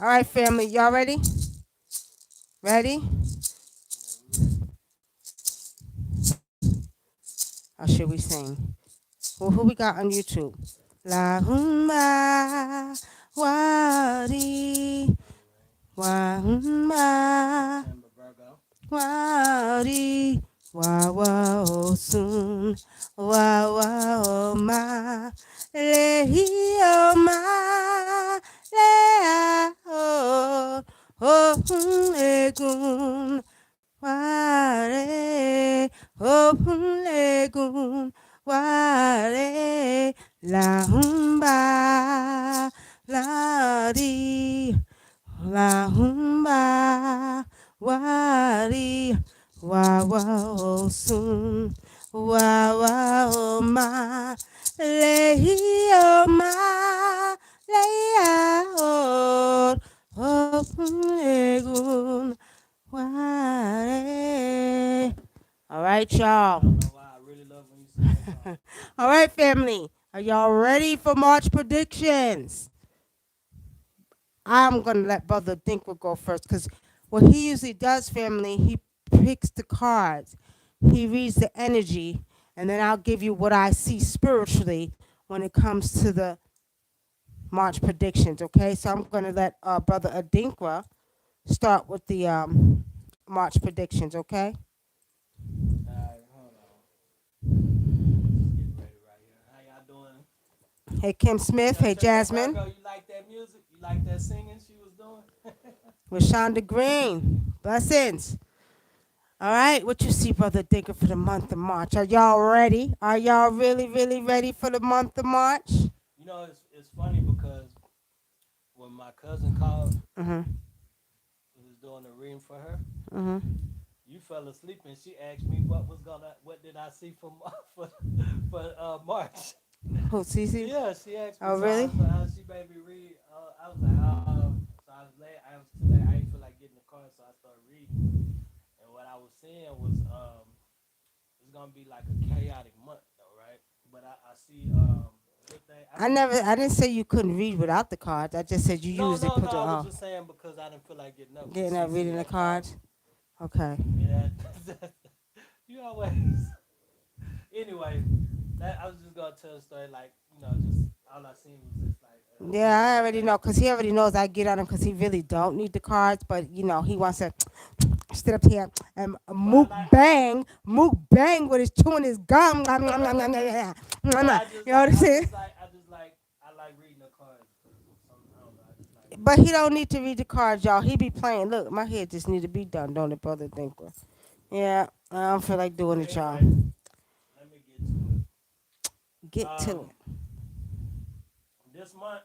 All right, family, y'all ready? Ready? Or should we sing? Well, who we got on YouTube? La humba wadi wa humba wadi wa wa osun wa wa o ma lehi o ma le o egun ware legun ware la humba la di la humba wari wa wa osun wa wa o ma lehi o ma leia o egun ware. All right, y'all. All right, family. Are y'all ready for March predictions? I'm going to let Brother Dinkler go first because what he usually does, family, he picks the cards, he reads the energy, and then I'll give you what I see spiritually when it comes to the March predictions, okay? So I'm going to let Brother Adinkra start with the March predictions, okay? Alright, hold on. Just getting ready right here. How y'all doing? Hey, Kim Smith. Hey, Jasmine. Virgo, you like that music? You like that singing she was doing? Rashonda Green. Blessings. All right, what you see, Brother Digger, for the month of March? Are y'all ready? Are y'all really, really ready for the month of March? You know, it's funny because when my cousin called, Mm-hmm. we was doing a reading for her. Mm-hmm. You fell asleep and she asked me what did I see for March. Who, Cece? Yeah, she asked me. Oh, So I really? was like, she made me read. I was like, so I was late. I was too late. I didn't feel like getting the car, so I started reading. And what I was seeing was it's gonna be like a chaotic month though, right? But I see good thing. I see. I didn't say you couldn't read without the cards. I just said you No, usually no, no. put the, I was just saying because I didn't feel like getting up because getting up CC reading the had called cards. me. Okay. Yeah, you always. Anyway, that I was just gonna tell a story like just all I seen was just like Yeah, just I good already know things. because he already knows I get on him because he really don't need the cards, but he wants to sit up here and But I mook like, bang with his chewing his gum. You know but I just what like, I'm saying? I like reading the cards because some I don't know, I just like reading But the he cards. don't need to read the cards, y'all. He be playing. Look, my head just need to be done, don't it, Brother Thinker? Yeah, I don't feel like doing But it, y'all. anyway, let me get to it. Get to Um, it. this month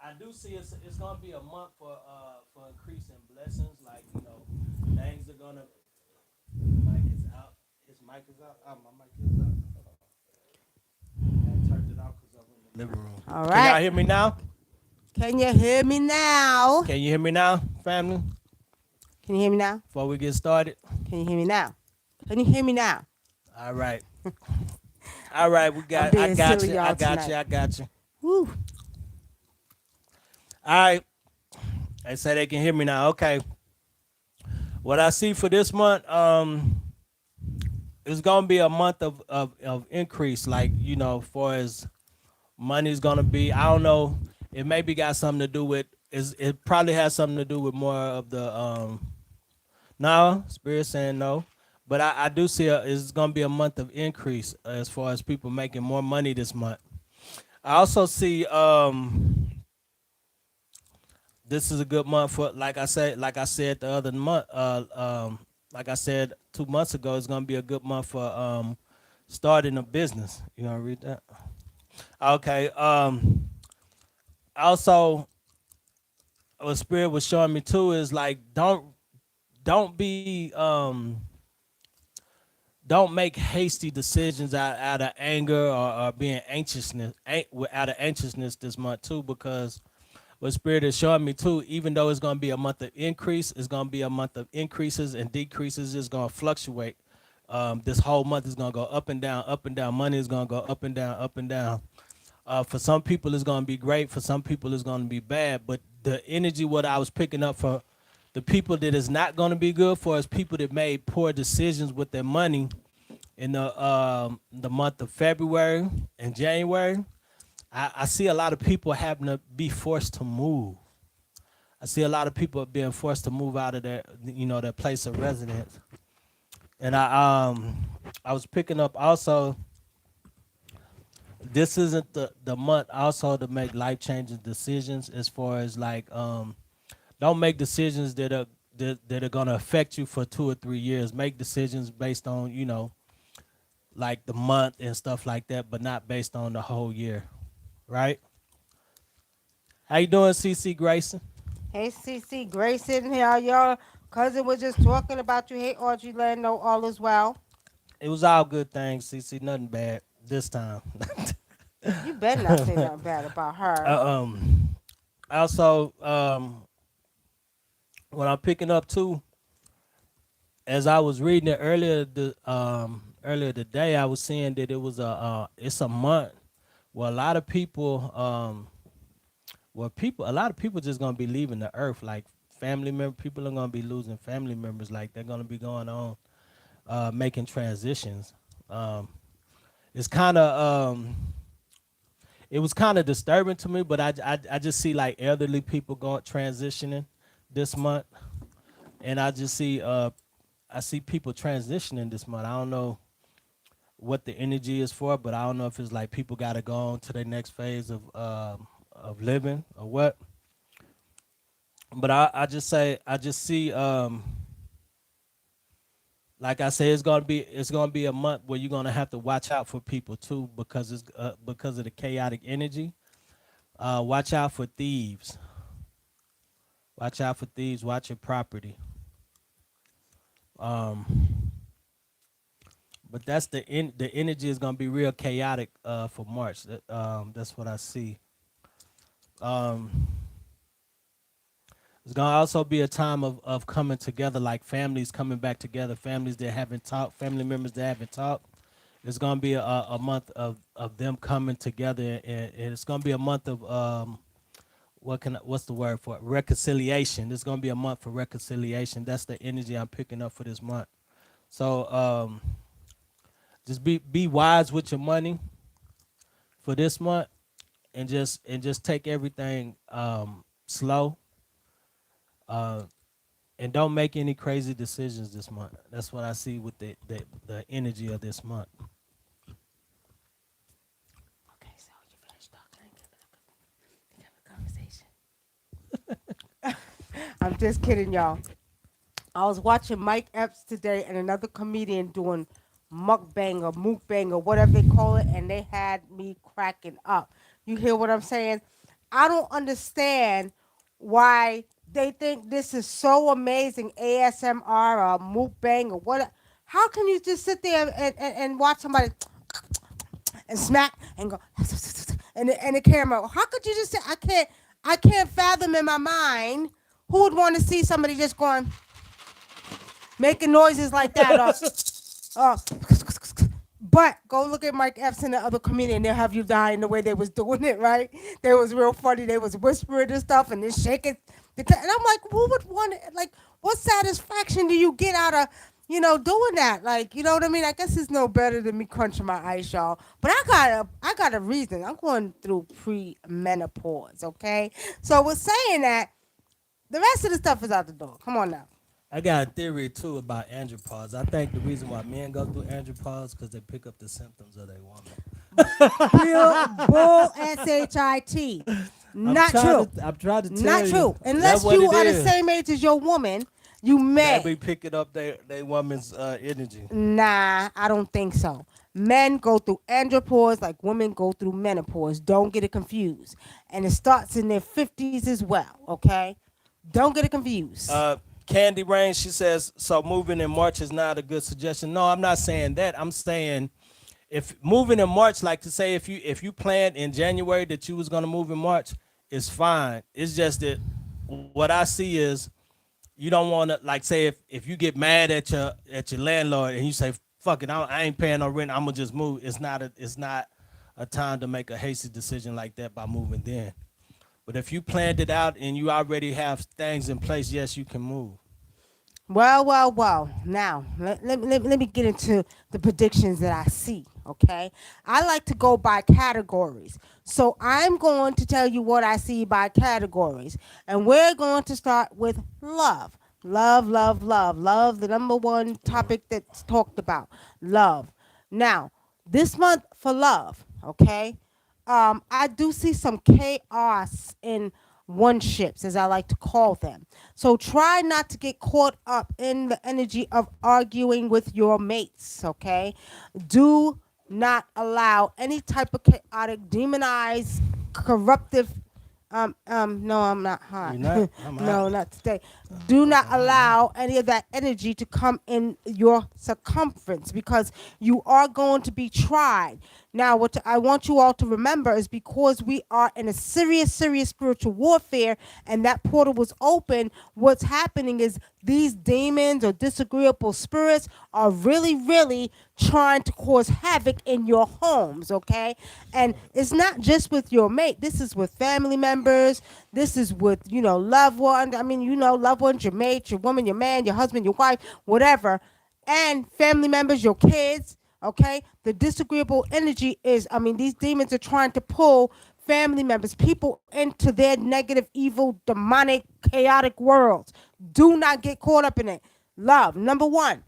I do see it's gonna be a month for increasing blessings. Like things are gonna. Mic is out. His mic is out. Oh, my mic is out. Hold on. I had turned it off because I'm in the living room. All Can y'all right. hear me now? Can you hear me now? Can you hear me now, family? Can you hear me now? Before we get started. Can you hear me now? Can you hear me now? All right. All right, we I'm got. I being got silly, you. I y'all, got you. tonight. I got you. Woo. All right. They say they can hear me now. Okay. What I see for this month, it's gonna be a month of increase. Like for as money's gonna be. I don't know. It maybe got something to do with. It probably has something to do with more of the. No, spirit saying no. But I do see it's gonna be a month of increase as far as people making more money this month. I also see this is a good month for like I said the other month like I said 2 months ago, it's gonna be a good month for starting a business. You wanna read that? Okay. Also what spirit was showing me too is like don't don't make hasty decisions out of anger or being out of anxiousness this month too, because what spirit is showing me too, even though it's going to be a month of increase, it's going to be a month of increases and decreases. It's going to fluctuate. This whole month is going to go up and down, up and down. Money is going to go up and down, up and down. For some people, it's going to be great. For some people, it's going to be bad. But the energy what I was picking up for the people that is not going to be good for is people that made poor decisions with their money in the month of February and January. I see a lot of people having to be forced to move. I see a lot of people being forced to move out of their place of residence. And I was picking up also this isn't the month also to make life changing decisions as far as like don't make decisions that are gonna affect you for 2 or 3 years. Make decisions based on, like the month and stuff like that, but not based on the whole year. Right? How you doing, CC Grayson? Hey, CC Grace in here. Your cousin was just talking about you. Hey, Audrey Lando, all is well. It was all good things, CC. Nothing bad this time. You better not say nothing bad about her. Also, what I'm picking up too, as I was reading it earlier today, I was seeing that it was it's a month where a lot of people a lot of people just gonna be leaving the earth. Like people are gonna be losing family members. Like they're gonna be going on making transitions. Um, it's kind of it was kind of disturbing to me, but I just see like elderly people going transitioning this month, and I see people transitioning this month. I don't know what the energy is for, but I don't know if it's like people got to go on to their next phase of living or what. But I just see like I said, it's gonna be a month where you're gonna have to watch out for people too because of the chaotic energy. Watch out for thieves. Watch out for thieves. Watch your property. Um, but the energy is gonna be real chaotic for March. That's what I see. Um, it's gonna also be a time of coming together, like families coming back together, families that haven't talked, family members that haven't talked. It's gonna be a month of them coming together, and it's gonna be a month of what's the word for it? Reconciliation. It's gonna be a month for reconciliation. That's the energy I'm picking up for this month. So just be wise with your money for this month, and just take everything slow, uh, and don't make any crazy decisions this month. That's what I see with the energy of this month. Okay, so you finished talking and giving a conversation. I'm just kidding, y'all. I was watching Mike Epps today and another comedian doing mukbang or mukbang or whatever they call it, and they had me cracking up. You hear what I'm saying? I don't understand why they think this is so amazing, ASMR or mukbang or what. How can you just sit there and watch somebody and smack and go and the camera? How could you just say I can't fathom in my mind who would want to see somebody just going making noises like that or but go look at Mike Epps and the other comedian. They'll have you dying the way they was doing it, right? They was real funny. They was whispering and stuff and then shaking. And I'm like, who would want it? Like, what satisfaction do you get out of, doing that? Like, you know what I mean? I guess it's no better than me crunching my ice, y'all. But I got a reason. I'm going through pre-menopause, okay? So with saying that, the rest of the stuff is out the door. Come on now. I got a theory too about andropause. I think the reason why men go through andropause because they pick up the symptoms of their woman. Bull shit. Not true. I'm trying to tell Not you. true. That's Unless what you it are the is. same age as your woman, you They may. be picking up their woman's energy. Nah, I don't think so. Men go through andropause like women go through menopause. Don't get it confused. And it starts in their 50s as well, okay? Don't get it confused. Candy Rain, she says, so moving in March is not a good suggestion. No, I'm not saying that. I'm saying if moving in March, like to say if you planned in January that you was gonna move in March, it's fine. It's just that what I see is you don't want to like say if you get mad at your landlord and you say fuck it, I ain't paying no rent, I'm gonna just move. It's not a time to make a hasty decision like that by moving then. But if you planned it out and you already have things in place, yes, you can move. Well, well, well. Now, let me get into the predictions that I see, okay? I like to go by categories. So I'm going to tell you what I see by categories. And we're going to start with love. Love, love, love. Love, the number one topic that's talked about. Love. Now, this month for love, okay? I do see some chaos in one ships, as I like to call them. So try not to get caught up in the energy of arguing with your mates, okay? Do not allow any type of chaotic, demonized, corruptive no, I'm not hot. You're not. I'm hot. No, not today. Do not Okay, hold on. allow any of that energy to come in your circumference because you are going to be tried. Now, what I want you all to remember is because we are in a serious, serious spiritual warfare and that portal was open, what's happening is these demons or disagreeable spirits are really, really trying to cause havoc in your homes, okay? And it's not just with your mate. This is with family members. This is with, loved ones. I mean, loved ones, your mate, your woman, your man, your husband, your wife, whatever. And family members, your kids, okay? The disagreeable energy is, I mean, these demons are trying to pull family members, people into their negative, evil, demonic, chaotic worlds. Do not get caught up in it. Love, number one,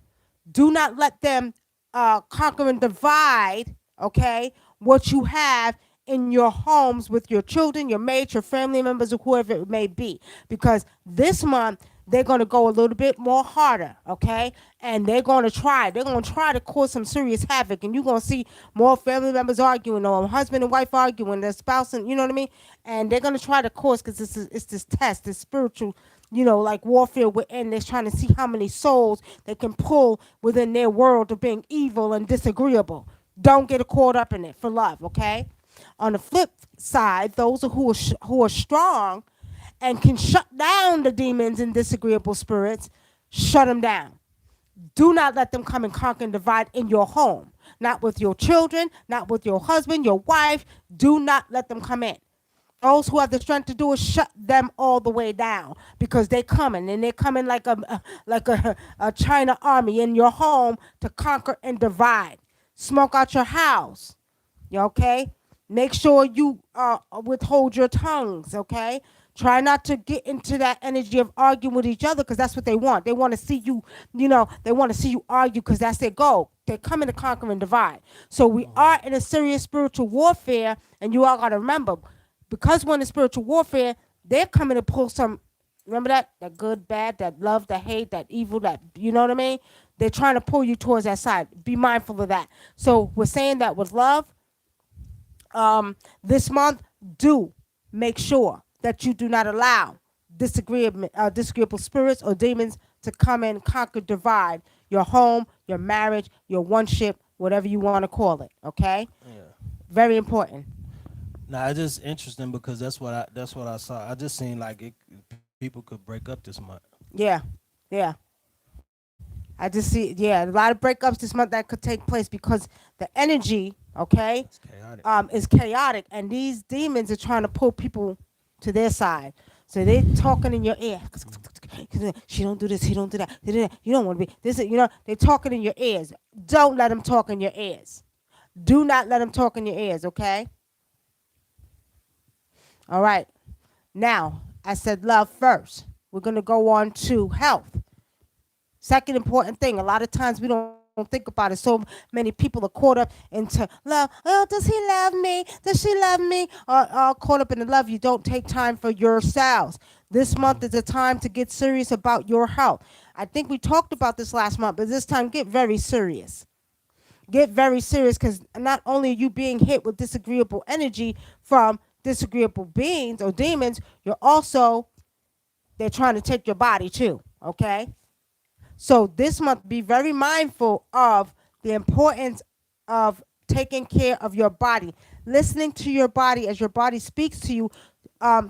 do not let them conquer and divide, okay, what you have in your homes with your children, your mates, your family members, or whoever it may be. Because this month, they're going to go a little bit more harder, okay? And they're going to try. They're going to try to cause some serious havoc. And you're going to see more family members arguing, or husband and wife arguing, their spouse, and you know what I mean? And they're going to try to cause, because it's this test, this spiritual, like warfare within. They're trying to see how many souls they can pull within their world of being evil and disagreeable. Don't get caught up in it for love, okay? On the flip side, those who are strong and can shut down the demons and disagreeable spirits, shut them down. Do not let them come and conquer and divide in your home. Not with your children, not with your husband, your wife. Do not let them come in. Those who have the strength to do it, shut them all the way down because they're coming and they're coming like a China army in your home to conquer and divide. Smoke out your house. You okay? Make sure you withhold your tongues, okay? Try not to get into that energy of arguing with each other because that's what they want. They want to see you, they want to see you argue because that's their goal. They're coming to conquer and divide. So we are in a serious spiritual warfare, and you all got to remember, because we're in a spiritual warfare, they're coming to pull some, remember that good, bad, that love, that hate, that evil, that, you know what I mean? They're trying to pull you towards that side. Be mindful of that. So we're saying that with love, this month, do make sure that you do not allow disagreeable spirits or demons to come and conquer, divide your home, your marriage, your one ship, whatever you want to call it. Okay, Yeah. very important. Now it's just interesting because that's what I saw. I just seen like people could break up this month. Yeah, yeah. I just see, yeah, a lot of breakups this month that could take place because the energy, okay, It's chaotic. is chaotic, and these demons are trying to pull people to their side. So they talking in your ear. She don't do this. He don't do that. You don't want to be this. They're talking in your ears. Don't let them talk in your ears. Do not let them talk in your ears. Okay. All right. Now I said love first. We're gonna go on to health. Second important thing, a lot of times we don't think about it. So many people are caught up into love. Oh, does he love me? Does she love me? Or caught up in the love. You don't take time for yourselves. This month is a time to get serious about your health. I think we talked about this last month, but this time get very serious. Get very serious because not only are you being hit with disagreeable energy from disagreeable beings or demons, they're trying to take your body too. Okay? So this month, be very mindful of the importance of taking care of your body, listening to your body as your body speaks to you,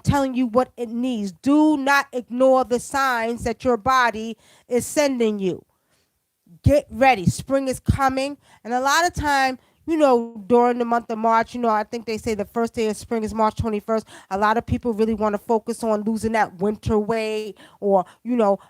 telling you what it needs. Do not ignore the signs that your body is sending you. Get ready. Spring is coming, and a lot of time, during the month of March, I think they say the first day of spring is March 21st. A lot of people really want to focus on losing that winter weight, or,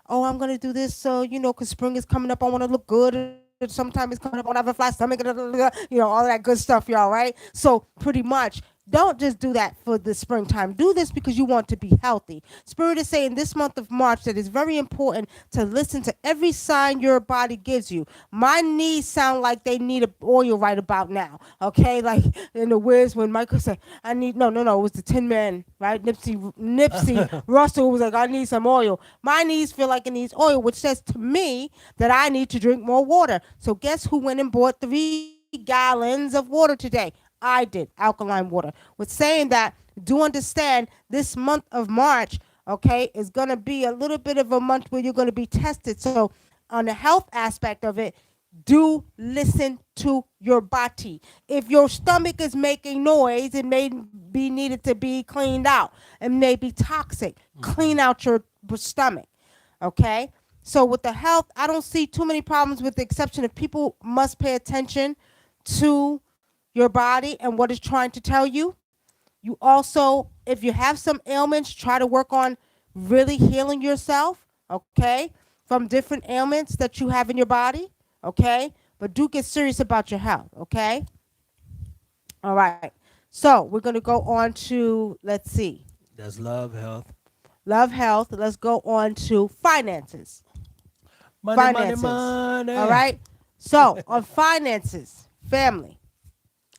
oh, I'm going to do this, so, because spring is coming up, I want to look good. And sometime it's coming up, I want to have a flat stomach, all that good stuff, y'all, right? So pretty much, don't just do that for the springtime. Do this because you want to be healthy. Spirit is saying this month of March that it's very important to listen to every sign your body gives you. My knees sound like they need a oil right about now. Okay, like in the Wiz when Michael said, "I need no." It was the Tin Man, right? Nipsey Russell was like, "I need some oil." My knees feel like it needs oil, which says to me that I need to drink more water. So guess who went and bought 3 gallons of water today? I did, alkaline water. With saying that, do understand this month of March, okay, is going to be a little bit of a month where you're going to be tested. So, on the health aspect of it, do listen to your body. If your stomach is making noise, it may be needed to be cleaned out. It may be toxic. Clean out your stomach, okay? So, with the health, I don't see too many problems with the exception of people must pay attention to your body and what it's trying to tell you. You also, if you have some ailments, try to work on really healing yourself, okay, from different ailments that you have in your body, okay? But do get serious about your health, okay? All right. So we're going to go on to, let's see, That's love, health. love, health. Let's go on to finances. Money, money, Finances. All money. right. So on finances, family.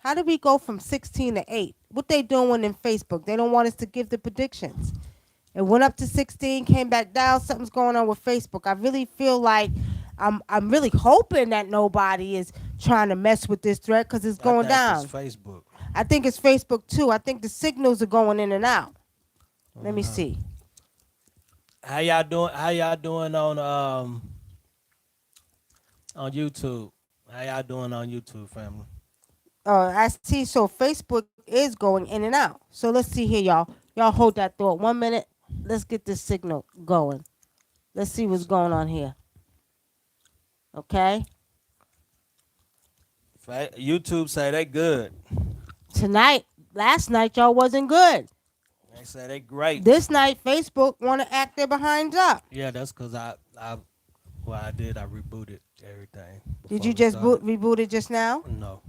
How did we go from 16 to 8? What they doing in Facebook? They don't want us to give the predictions. It went up to 16, came back down. Something's going on with Facebook. I really feel like I'm really hoping that nobody is trying to mess with this thread because it's I going think it's down. Facebook. I think it's Facebook too. I think the signals are going in and out. I Let don't me know. see. How y'all doing? How y'all doing on YouTube? How y'all doing on YouTube, family? I see. So Facebook is going in and out. So let's see here, y'all. Y'all hold that thought 1 minute. Let's get this signal going. Let's see what's going on here. Okay. YouTube say they good. Tonight, last night, y'all wasn't good. They say they great. This night, Facebook want to act their behinds up. Yeah, that's cause I well I did. I rebooted everything Did before you we just started. reboot it just now? No.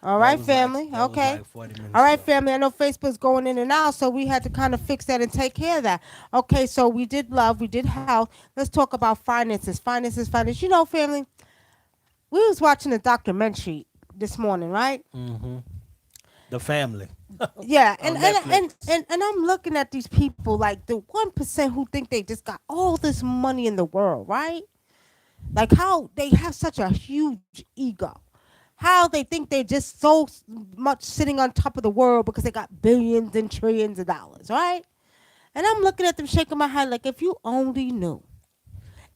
All right, family. That was Okay. like 40 All minutes right, ago. family. I know Facebook's going in and out, so we had to kind of fix that and take care of that. Okay, so we did love, we did health. Let's talk about finances. Finances, finance. Family, we was watching a documentary this morning, right? Mm-hmm. The family Yeah, and on and, and Netflix. and and I'm looking at these people like the 1% who think they just got all this money in the world, right? Like how they have such a huge ego. How they think they're just so much sitting on top of the world because they got billions and trillions of dollars, right? And I'm looking at them shaking my head like, if you only knew.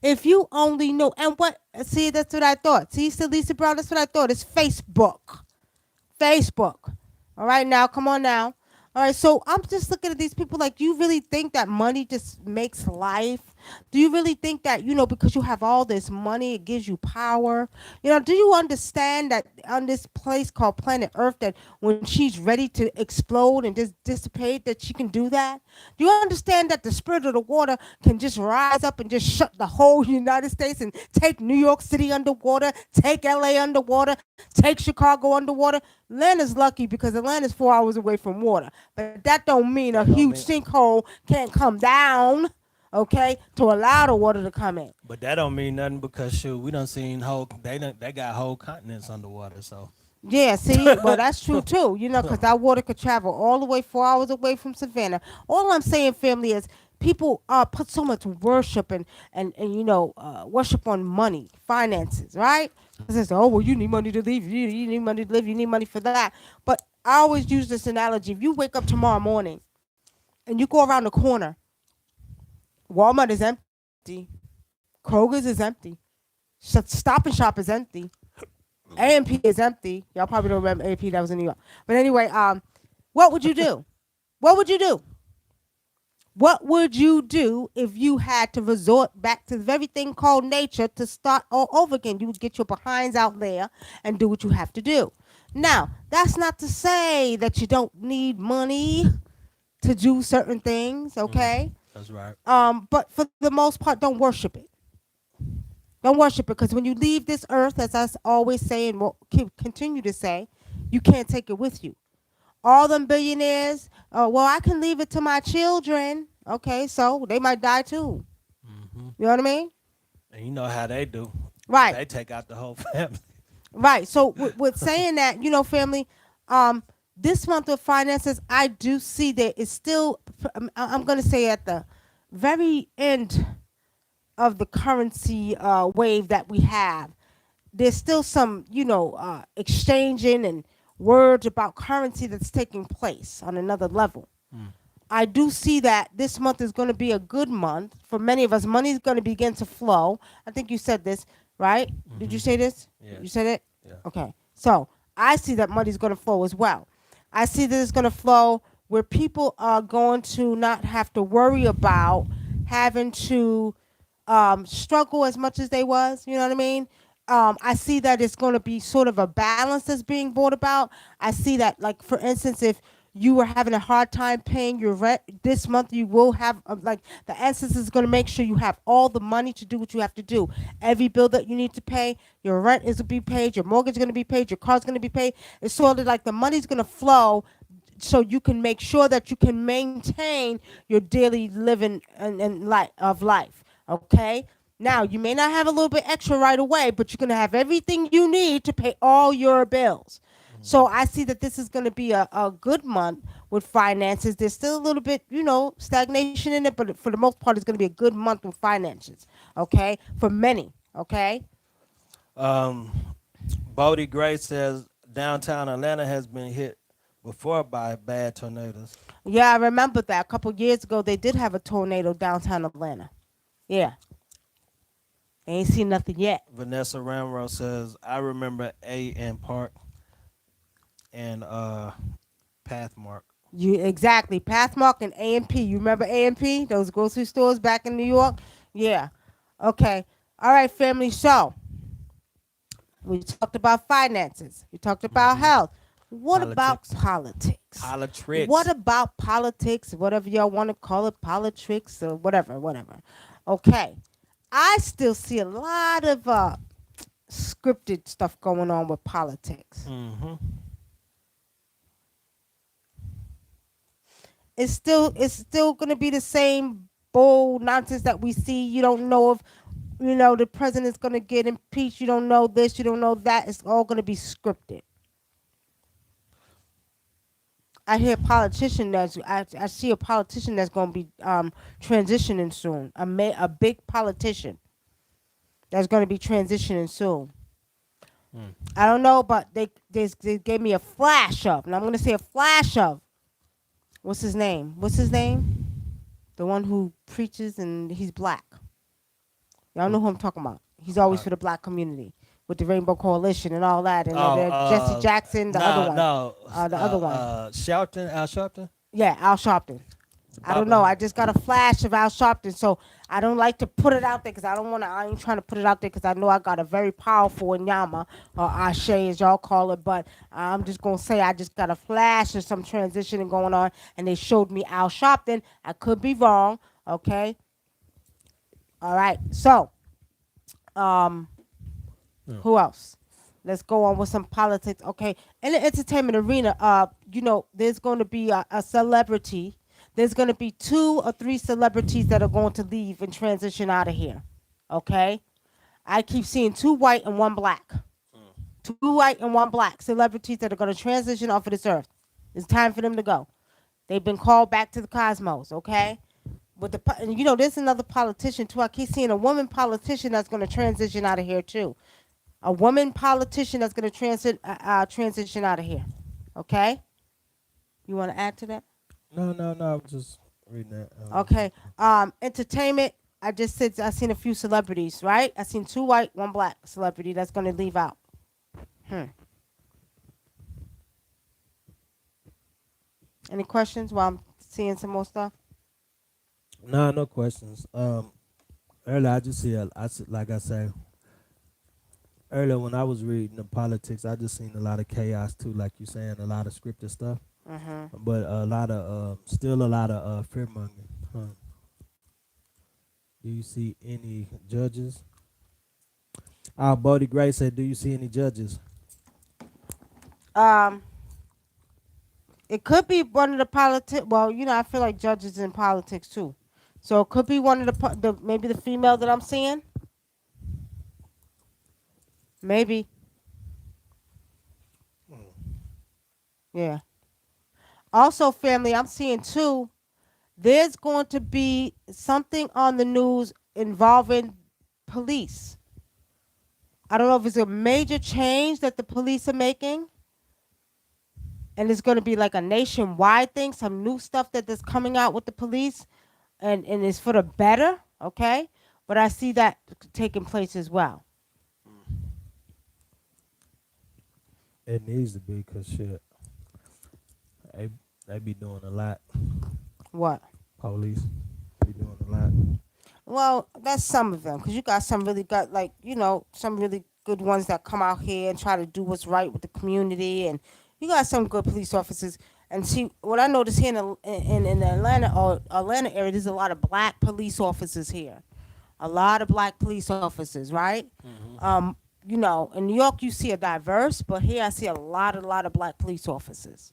If you only knew. And what, see, that's what I thought. See, Lisa Brown, that's what I thought. It's Facebook. Facebook. All right, now, come on now. All right, so I'm just looking at these people like, do you really think that money just makes life? Do you really think that, because you have all this money, it gives you power? Do you understand that on this place called planet Earth, that when she's ready to explode and just dissipate, that she can do that? Do you understand that the spirit of the water can just rise up and just shut the whole United States and take New York City underwater, take LA underwater, take Chicago underwater? Atlanta's lucky because Atlanta's 4 hours away from water. But that don't mean a That don't huge mean, sinkhole can't come down, okay, to allow the water to come in. but that don't mean nothing because shoot, we done seen they got whole continents underwater. So Yeah, see, well, that's true too, because that water could travel all the way 4 hours away from Savannah. All I'm saying, family, is people put so much worship and worship on money, finances, right? Because they say, oh, well, you need money to leave, you need money to live, you need money for that. But I always use this analogy. If you wake up tomorrow morning and you go around the corner, Walmart is empty, Kroger's is empty, Stop and Shop is empty, A&P is empty. Y'all probably don't remember A&P, that was in New York. But anyway, what would you do? What would you do? What would you do if you had to resort back to the very thing called nature to start all over again? You would get your behinds out there and do what you have to do. Now, that's not to say that you don't need money to do certain things, Mm, okay? that's right. But for the most part, don't worship it. Don't worship it because when you leave this earth, as always say and will continue to say, you can't take it with you. All them billionaires, well, I can leave it to my children. Okay, so they might die too. Hmm. You know what I mean? And you know how they do. Right, They take out the whole family. right. So with saying that, family, um, this month of finances, I do see that it's still. I'm going to say at the very end of the currency wave that we have, there's still some, exchanging and words about currency that's taking place on another level. Mm. I do see that this month is going to be a good month for many of us. Money is going to begin to flow. I think you said this, right? Did you Hmm. say this? You Yes. said it? Yeah. Okay. So I see that money is going to flow as well. I see that it's going to flow where people are going to not have to worry about having to struggle as much as they was. You know what I mean? I see that it's going to be sort of a balance that's being brought about. I see that, like for instance, if you were having a hard time paying your rent this month, you will have like the essence is going to make sure you have all the money to do what you have to do. Every bill that you need to pay, your rent is to be paid, your mortgage is going to be paid, your car's going to be paid. It's sort of like the money's going to flow so you can make sure that you can maintain your daily living and life. Okay. Now you may not have a little bit extra right away, but you're gonna have everything you need to pay all your bills. So I see that this is going to be a good month with finances. There's still a little bit, stagnation in it, but for the most part, it's going to be a good month with finances. Okay, for many. Okay. Um, Bodie Gray says downtown Atlanta has been hit before by bad tornadoes. Yeah, I remember that a couple years ago they did have a tornado downtown Atlanta. Yeah, they ain't seen nothing yet. Vanessa Ramro says I remember A and Park and Pathmark. You exactly Pathmark and A&P. You remember A&P? Those grocery stores back in New York? Yeah. Okay. All right, family. So we talked about finances. We talked about Hmm. health. What about Politics. politics? What Politics. about politics? Whatever y'all want to call it, politics or whatever, whatever. Okay. I still see a lot of scripted stuff going on with politics. Hmm. It's still gonna be the same bull nonsense that we see. You don't know if the president's gonna get impeached. You don't know this. You don't know that. It's all gonna be scripted. I hear a politician I see a politician that's gonna be transitioning soon. A big politician that's gonna be transitioning soon. Mm. I don't know, but they gave me a flash of, and I'm gonna say a flash of what's his name? What's his name? The one who preaches and he's black. Y'all know who I'm talking about. He's always Uh, for the black community with the Rainbow Coalition and all that. And oh, Jesse Jackson, the other no, one, no, the other one. Shelton, Al Sharpton, Yeah, Al Sharpton. the I don't know. I bobblehead. just got a flash of Al Sharpton, so I don't like to put it out there because I don't want to. I ain't trying to put it out there because I know I got a very powerful Inyama or Ashe as y'all call it. But I'm just gonna say I just got a flash of some transitioning going on, and they showed me Al Sharpton. I could be wrong. Okay. All right. So, um, Yeah. who else? Let's go on with some politics. Okay. In the entertainment arena, there's going to be a celebrity. There's going to be 2 or 3 celebrities that are going to leave and transition out of here. Okay. I keep seeing 2 white and 1 black. 2 white and 1 black celebrities that are going to transition off of this earth. It's time for them to go. They've been called back to the cosmos. Okay. And there's another politician too. I keep seeing a woman politician that's going to transition out of here too. A woman politician that's going to transition out of here. Okay? You want to add to that? No, no, no. I was just reading that. Okay. Entertainment. I just said I seen a few celebrities, right? I seen 2 white, 1 black celebrity that's going to leave out. Hmm. Any questions while I'm seeing some more stuff? No, no questions. Earlier I just see, like I say, earlier when I was reading the politics, I just seen a lot of chaos too, like you saying, a lot of scripted stuff, Mm-hmm. but a lot of still a lot of fear mongering. Huh. Do you see any judges? Bodie Gray said, "Do you see any judges?" Um, it could be one of the politics. Well, I feel like judges in politics too. So it could be one of the maybe the female that I'm seeing. Maybe, yeah. Also, family, I'm seeing too. There's going to be something on the news involving police. I don't know if it's a major change that the police are making, and it's going to be like a nationwide thing, some new stuff that is coming out with the police, and it's for the better, okay? But I see that taking place as well. It needs to be, cause shit, they they be doing a lot. What? Police be doing a lot. Well, that's some of them, because you got some really got like some really good ones that come out here and try to do what's right with the community, and you got some good police officers. And see, what I noticed here in the Atlanta area, there's a lot of black police officers here, a lot of black police officers, right? Hmm. Um, in New York you see a diverse, but here I see a lot of black police officers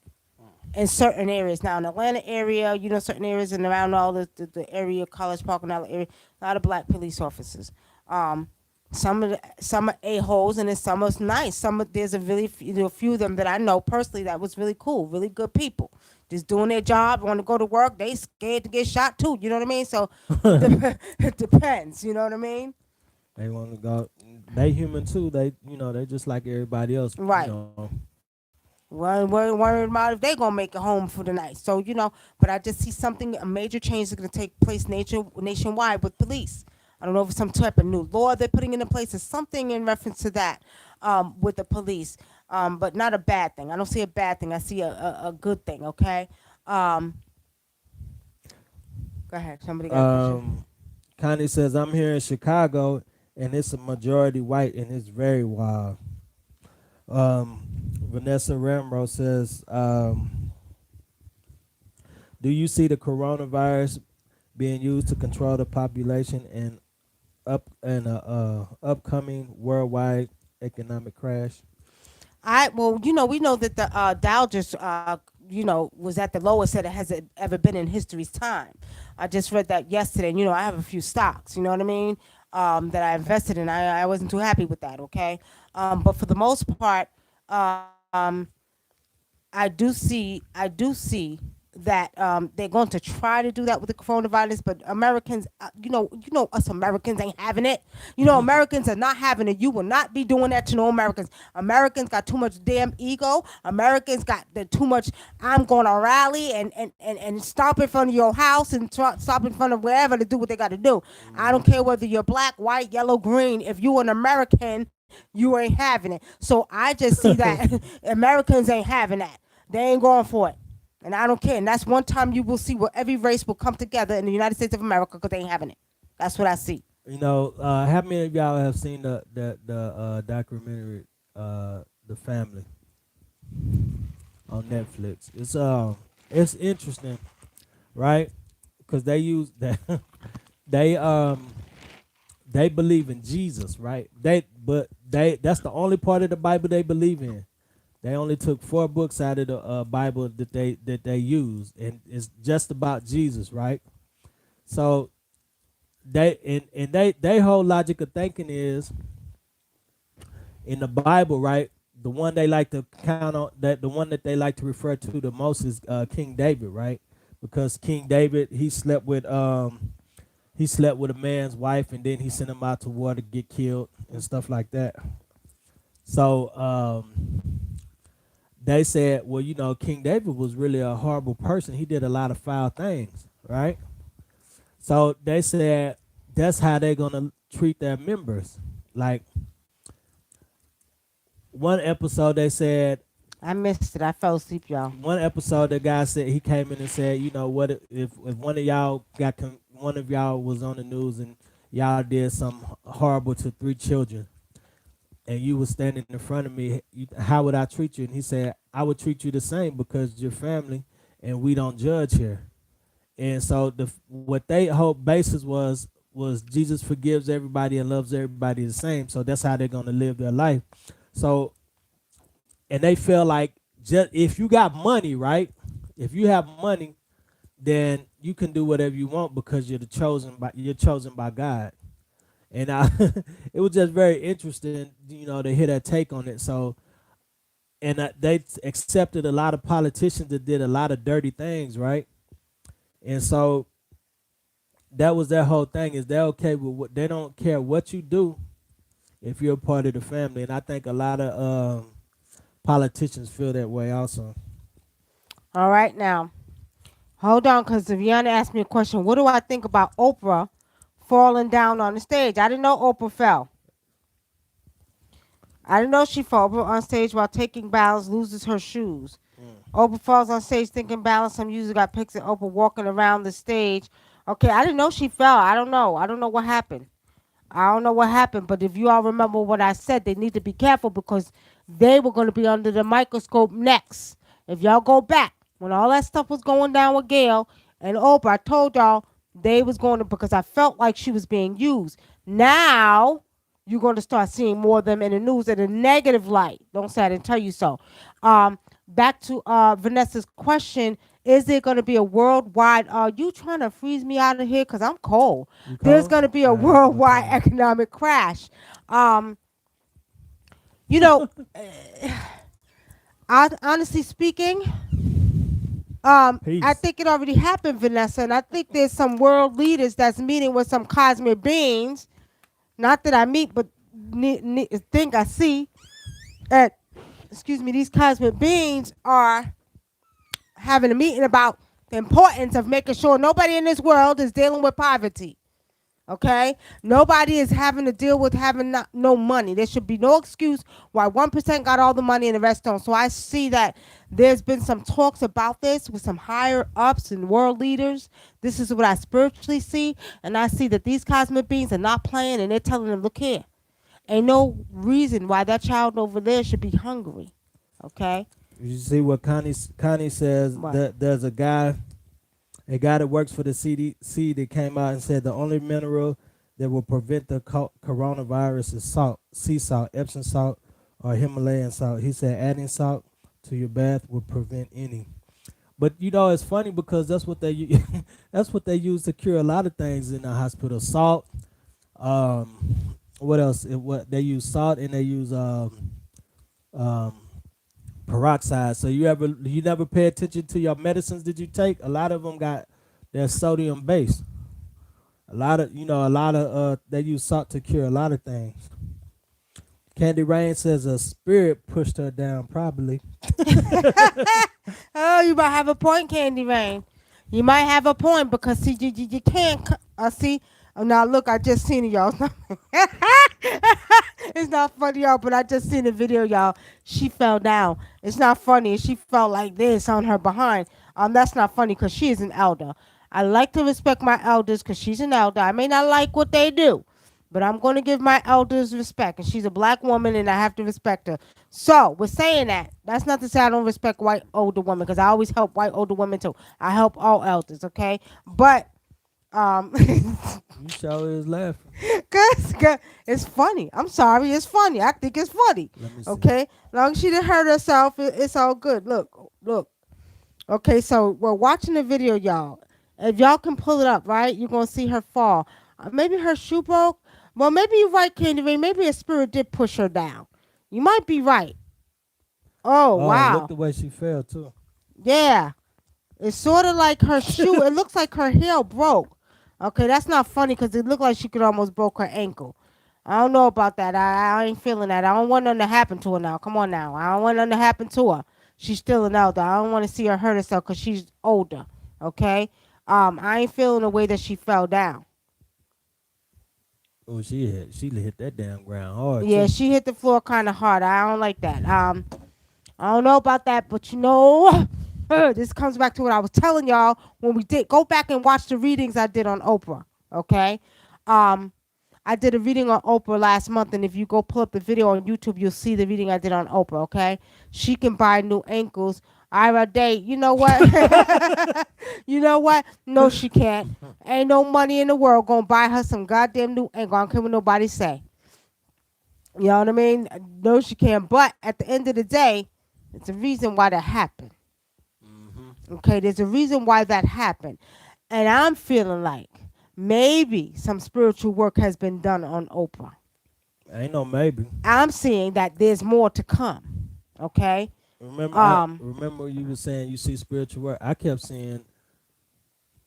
in certain areas. Now in the Atlanta area, certain areas and around all the area, College Park and all the area, a lot of black police officers. Um, some are a-holes and then some are nice. There's a really a few of them that I know personally that was really cool, really good people. Just doing their job, want to go to work. They scared to get shot too. You know what I mean? So it depends. You know what I mean? They want to go. They human too. They just like everybody else. Right. Worried about if they gonna make it home for the night. So but I just see something, a major change is gonna take place nationwide with police. I don't know if it's some type of new law they're putting into place or something in reference to that, with the police. But not a bad thing. I don't see a bad thing. I see a good thing. Okay. Um, Go ahead. Somebody got a question. Connie says, "I'm here in Chicago, and it's a majority white, and it's very wild." Vanessa Ramro says, "Do you see the coronavirus being used to control the population and upcoming worldwide economic crash?" We know that the Dow just was at the lowest that it has ever been in history's time. I just read that yesterday. And, I have a few stocks. You know what I mean? That I invested in. I wasn't too happy with that. Okay, but for the most part, um, I do see that they're going to try to do that with the coronavirus, but Americans, us Americans ain't having it. Americans are not having it. You will not be doing that to no Americans. Americans got too much damn ego. Americans got too much. I'm going to rally and stop in front of your house and stop in front of wherever to do what they got to do. I don't care whether you're black, white, yellow, green. If you're an American, you ain't having it. So I just see that Americans ain't having that. They ain't going for it. And I don't care. And that's one time you will see where every race will come together in the United States of America because they ain't having it. That's what I see. How many of y'all have seen the documentary, The Family, on Netflix? It's interesting, right? Because they use that they they believe in Jesus, right? But that's the only part of the Bible they believe in. They only took 4 books out of the Bible that they used, and it's just about Jesus, right? So they whole logic of thinking is in the Bible, right? The one they like to count on, that the one that they like to refer to the most is King David, right? Because King David, he slept with a man's wife, and then he sent him out to war to get killed and stuff like that. So they said, well, King David was really a horrible person. He did a lot of foul things, right? So they said that's how they're gonna treat their members. Like one episode, they said I missed it. I fell asleep, y'all. one episode the guy said, he came in and said, what if one of y'all one of y'all was on the news and y'all did something horrible to 3 children, and you were standing in front of me, how would I treat you? And he said, I would treat you the same because you're family, and we don't judge here. And so what they whole basis was Jesus forgives everybody and loves everybody the same. So that's how they're gonna live their life. So and they feel like just if you got money, right? If you have money, then you can do whatever you want because you're chosen by God. And I, it was just very interesting, to hear that take on it. So, and they accepted a lot of politicians that did a lot of dirty things, right? And so that was their whole thing is they're okay with what they don't care what you do if you're a part of the family. And I think a lot of politicians feel that way also. All right, now hold on, because Viviana asked me a question. What do I think about Oprah falling down on the stage? I didn't know Oprah fell. I didn't know she fell. Oprah on stage while taking balance loses her shoes. Mm. Oprah falls on stage thinking balance. Some user got pics of Oprah walking around the stage. Okay, I didn't know she fell. I don't know. I don't know what happened. I don't know what happened, but if you all remember what I said, they need to be careful because they were going to be under the microscope next. If y'all go back, when all that stuff was going down with Gail and Oprah, I told y'all they was going to, because I felt like she was being used. Now, you're going to start seeing more of them in the news in a negative light. Don't say I didn't tell you so. Back to Vanessa's question, is there going to be a worldwide, are you trying to freeze me out of here? Because I'm cold. You There's cold? going to be All a right, I'm worldwide cold. economic crash. Um, you know, honestly speaking, I Peace. think it already happened, Vanessa, and I think there's some world leaders that's meeting with some cosmic beings. Not that I meet, but think I see. That, excuse me, these cosmic beings are having a meeting about the importance of making sure nobody in this world is dealing with poverty. Okay, nobody is having to deal with having no money. There should be no excuse why 1% got all the money and the rest don't. So I see that there's been some talks about this with some higher ups and world leaders. This is what I spiritually see, and I see that these cosmic beings are not playing, and they're telling them, look here, ain't no reason why that child over there should be hungry. Okay, You see what Connie says what? that there's a guy that works for the CDC that came out and said the only mineral that will prevent the coronavirus is salt, sea salt, Epsom salt, or Himalayan salt. He said adding salt to your bath will prevent any. But it's funny because that's what that's what they use to cure a lot of things in the hospital. Salt. What else? What they use salt and they use um, peroxide. So you never pay attention to your medicines that you take. A lot of them got their sodium base. A lot of they use salt to cure a lot of things. Candy Rain says a spirit pushed her down, probably. Oh, you might have a point, Candy Rain. You might have a point because see, you can't. See. Oh, now look, I just seen it, y'all. It's not funny, y'all, but I just seen the video, y'all. She fell down. It's not funny. She fell like this on her behind. That's not funny because she is an elder. I like to respect my elders because she's an elder. I may not like what they do, but I'm going to give my elders respect. And she's a black woman, and I have to respect her. So, with saying that, that's not to say I don't respect white older women because I always help white older women too. I help all elders, okay? But, You sure is laughing. cause it's funny. I'm sorry, it's funny. I think it's funny, Let me see. okay? Long as she didn't hurt herself, it's all good. Look. Okay, so we're watching the video, y'all. If y'all can pull it up, right, you're going to see her fall. Maybe her shoe broke. Well, maybe you're right, Candy Rain. Maybe a spirit did push her down. You might be right. Oh, Oh, look wow. the way she fell too. Yeah. It's sort of like her shoe. It looks like her heel broke. Okay, that's not funny because it looked like she could almost broke her ankle. I don't know about that. I ain't feeling that. I don't want nothing to happen to her now. Come on now. I don't want nothing to happen to her. She's still an elder. I don't want to see her hurt herself because she's older. Okay? I ain't feeling the way that she fell down. Oh, she hit that damn ground hard Yeah, too. she hit the floor kind of hard. I don't like that. I don't know about that, but you know, this comes back to what I was telling y'all when we did go back and watch the readings I did on Oprah. Okay, um, I did a reading on Oprah last month, and if you go pull up the video on YouTube, you'll see the reading I did on Oprah. Okay, she can buy new ankles. Ira Day, you know what? You know what? No, she can't. Ain't no money in the world gonna buy her some goddamn new ankle. I don't care what nobody say. You know what I mean? No, she can't. But at the end of the day, it's a reason why that happened. Hmm. Okay, there's a reason why that happened. And I'm feeling like maybe some spiritual work has been done on Oprah. Ain't no maybe. I'm seeing that there's more to come. Okay? Remember, I Um, remember you were saying you see spiritual work. I kept seeing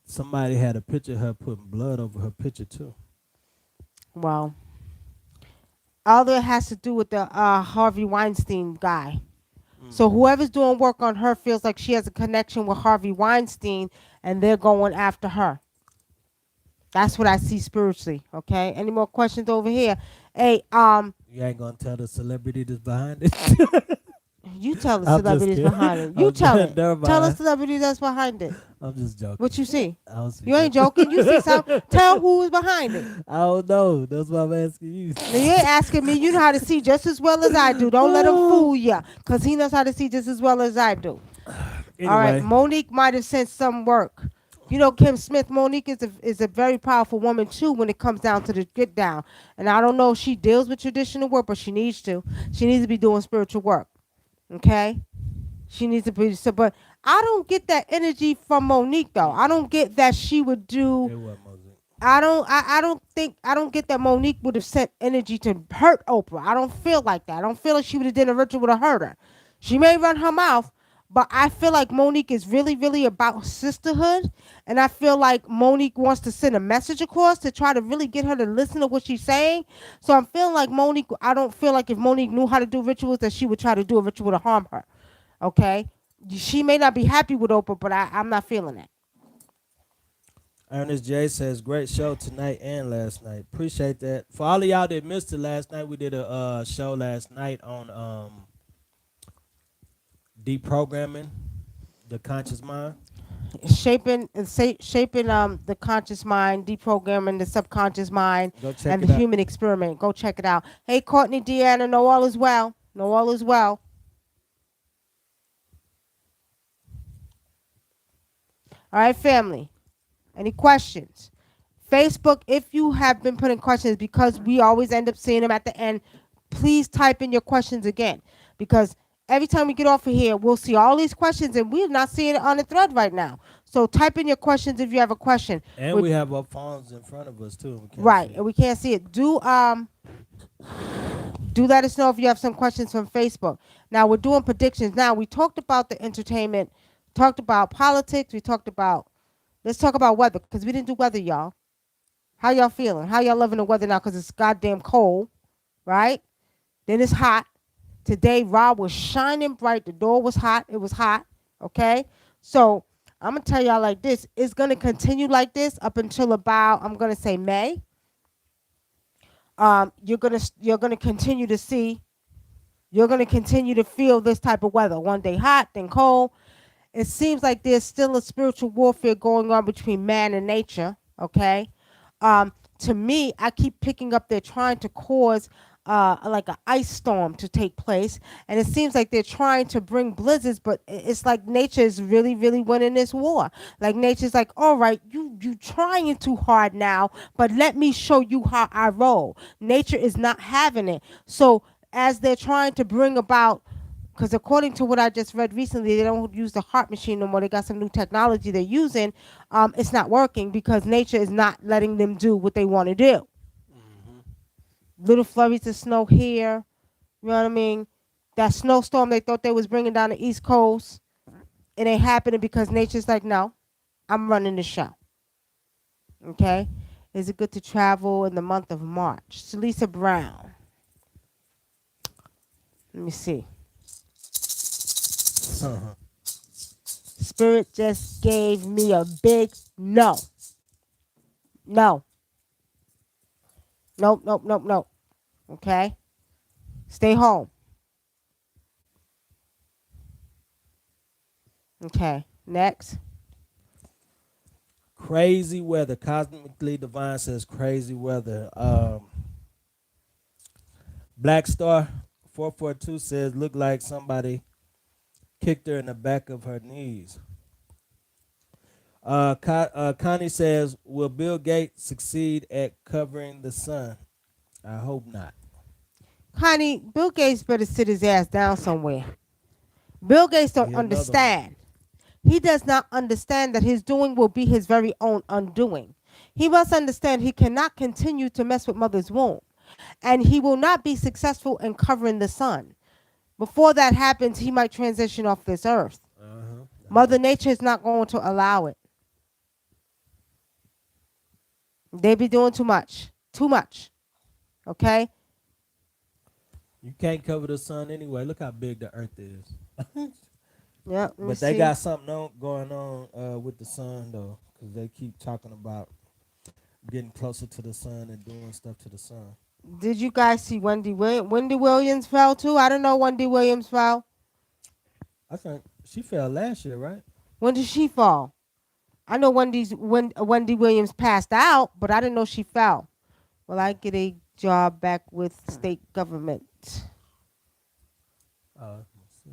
somebody had a picture of her putting blood over her picture too. well, all that has to do with the Harvey Weinstein guy. So Mm. whoever's doing work on her feels like she has a connection with Harvey Weinstein and they're going after her. That's what I see spiritually. Okay? Any more questions over here? Hey, You ain't gonna tell the celebrity that's behind it. you tell the I'm just celebrities kidding. behind it. You tell it. Never Tell the mind. celebrity that's behind it. I'm just joking. What you see? I don't You see ain't joking. You see something. Tell that. who is behind it. I don't know. That's why I'm asking you. Now, you ain't asking me. You know how to see just as well as I do. Don't let him fool you, because he knows how to see just as well as I do. All right. Anyway, Monique might have sent some work. You know, Kim Smith, Monique is a very powerful woman, too, when it comes down to the get down. And I don't know if she deals with traditional work, but she needs to. She needs to be doing spiritual work. Okay? She needs to be. So, but I don't get that energy from Monique, though. I don't get that she would do. it was Mosaic. I don't think I don't get that Monique would have sent energy to hurt Oprah. I don't feel like that. I don't feel like she would have done a ritual would have hurt her. She may run her mouth, but I feel like Monique is really, really about sisterhood. And I feel like Monique wants to send a message across to try to really get her to listen to what she's saying. So I'm feeling like Monique, I don't feel like if Monique knew how to do rituals that she would try to do a ritual to harm her. Okay? She may not be happy with Oprah, but I'm not feeling that. Ernest J says, great show tonight and last night. Appreciate that. For all of y'all that missed it last night, we did a show last night on deprogramming the conscious mind. Shaping the conscious mind, deprogramming the subconscious mind, Go check and the it out. human experiment. Go check it out. Hey, Courtney, Deanna, know all is well. Know all is well. All right, family. Any questions? Facebook, if you have been putting questions, because we always end up seeing them at the end, please type in your questions again. Because every time we get off of here, we'll see all these questions, and we're not seeing it on the thread right now. So type in your questions if you have a question. And we have our phones in front of us too. We can't see Right, it. and we can't see it. Do let us know if you have some questions from Facebook. Now we're doing predictions. Now we talked about the entertainment, talked about politics, we talked about let's talk about weather because we didn't do weather, y'all. How y'all feeling? How y'all loving the weather now? Because it's goddamn cold, right? Then it's hot. Today, Rob was shining bright. The door was hot. It was hot. Okay? So I'm gonna tell y'all like this. It's gonna continue like this up until about I'm gonna say May. You're gonna continue to see. You're gonna continue to feel this type of weather. One day hot, then cold. It seems like there's still a spiritual warfare going on between man and nature. Okay, to me, I keep picking up they're trying to cause like an ice storm to take place, and it seems like they're trying to bring blizzards, but it's like nature is really, really winning this war. Like nature's like, all right, you trying too hard now, but let me show you how I roll. Nature is not having it. So as they're trying to bring about because according to what I just read recently, they don't use the heart machine no more. They got some new technology they're using. It's not working because nature is not letting them do what they want to do. Hmm. Little flurries of snow here. You know what I mean? That snowstorm they thought they was bringing down the East Coast, it ain't happening because nature's like, no, I'm running the show. Okay? Is it good to travel in the month of March? Celisa Brown. Let me see. Spirit just gave me a big no. No. Nope, nope, nope, nope. Okay? Stay home. Okay. Next. Crazy weather. Cosmically Divine says crazy weather. Black Star 442 says look like somebody kicked her in the back of her knees. Connie says, will Bill Gates succeed at covering the sun? I hope not. Honey, Bill Gates better sit his ass down somewhere. Bill Gates don't He another one. understand. He does not understand that his doing will be his very own undoing. He must understand he cannot continue to mess with mother's womb. And he will not be successful in covering the sun. Before that happens, he might transition off this earth. Mother Nature is not going to allow it. They be doing too much. Too much. Okay? You can't cover the sun anyway. Look how big the earth is. Yeah, let me But they see. got something going on with the sun, though, because they keep talking about getting closer to the sun and doing stuff to the sun. Did you guys see Wendy Williams? Wendy Williams fell too? I don't know Wendy Williams fell. I think she fell last year, right? When did she fall? I know Wendy Williams passed out, but I didn't know she fell. Will I get a job back with state government? Let's see.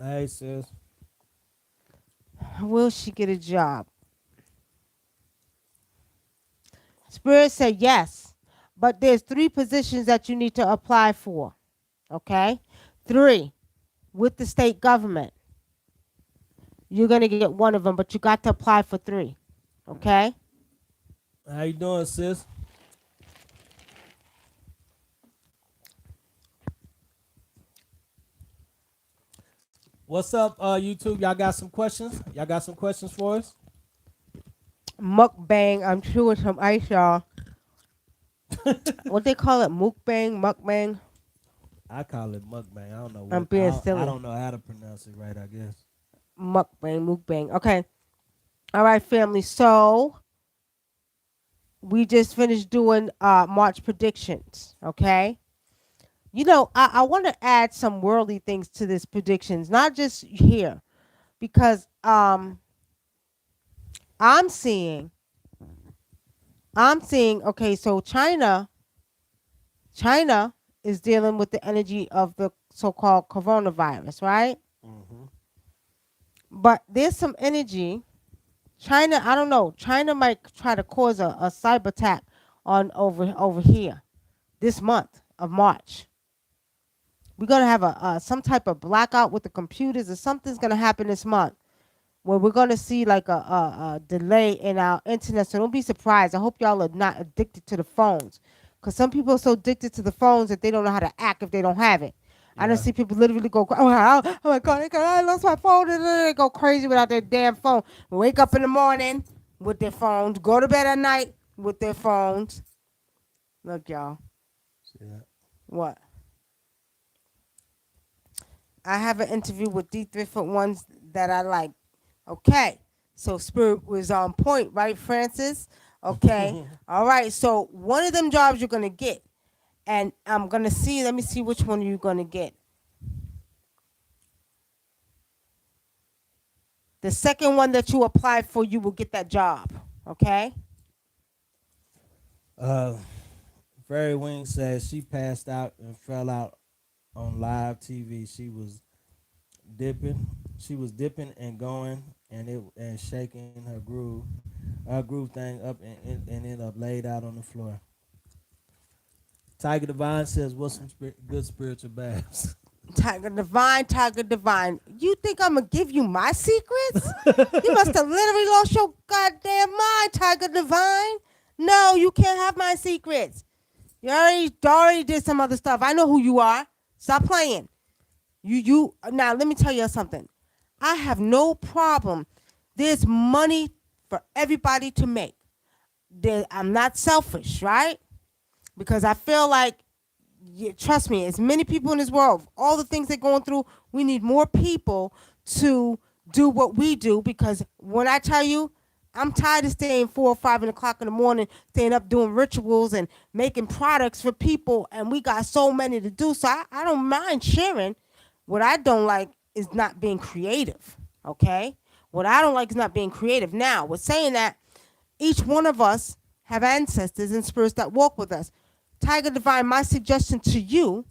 Hey, sis. Will she get a job? Spirit said yes, but there's 3 positions that you need to apply for. Okay? 3 with the state government. You're going to get one of them, but you got to apply for 3. Okay? How you doing, sis? What's up, YouTube? Y'all got some questions? Y'all got some questions for us? Mukbang. I'm chewing some ice, y'all. What they call it? Mukbang? Mukbang? I call it mukbang. I don't know I'm what. being I silly. don't know how to pronounce it right. I guess. Mukbang. Okay. All right, family. So we just finished doing March predictions. Okay. You know, I want to add some worldly things to this predictions, not just here, because I'm seeing. Okay, so China is dealing with the energy of the so-called coronavirus, right? Mm-hmm. But there's some energy. China, I don't know. China might try to cause a cyber attack on over here this month of March. We're gonna have a some type of blackout with the computers, or something's gonna happen this month where we're gonna see like a delay in our internet. So don't be surprised. I hope y'all are not addicted to the phones, because some people are so addicted to the phones that they don't know how to act if they don't have it. I don't Yeah. see people literally go, oh my God, I lost my phone. And then they go crazy without their damn phone. Wake up in the morning with their phones. Go to bed at night with their phones. Look, y'all. See that? What? I have an interview with these different ones that I like. Okay. So Spirit was on point, right, Francis? Okay. All right. So one of them jobs you're going to get. And I'm going to see, let me see which one you're going to get. The second one that you apply for, you will get that job. Okay? Uh, Fairy Wing says she passed out and fell out on live TV. She was dipping. She was dipping and going and shaking her groove thing up and ended up laid out on the floor. Tiger Divine says, "What's some good spiritual baths?" Tiger Divine. You think I'm going to give you my secrets? You must have literally lost your goddamn mind, Tiger Divine. No, you can't have my secrets. You already did some other stuff. I know who you are. Stop playing. You now let me tell you something. I have no problem. There's money for everybody to make. I'm not selfish, right? Because I feel like, trust me, as many people in this world, all the things they're going through, we need more people to do what we do. Because when I tell you, I'm tired of staying 4 or 5 o'clock in the morning, staying up doing rituals and making products for people, and we got so many to do. So I don't mind sharing. What I don't like is not being creative, okay? What I don't like is not being creative. Now, with saying that, each one of us have ancestors and spirits that walk with us. Tiger Divine, my suggestion to you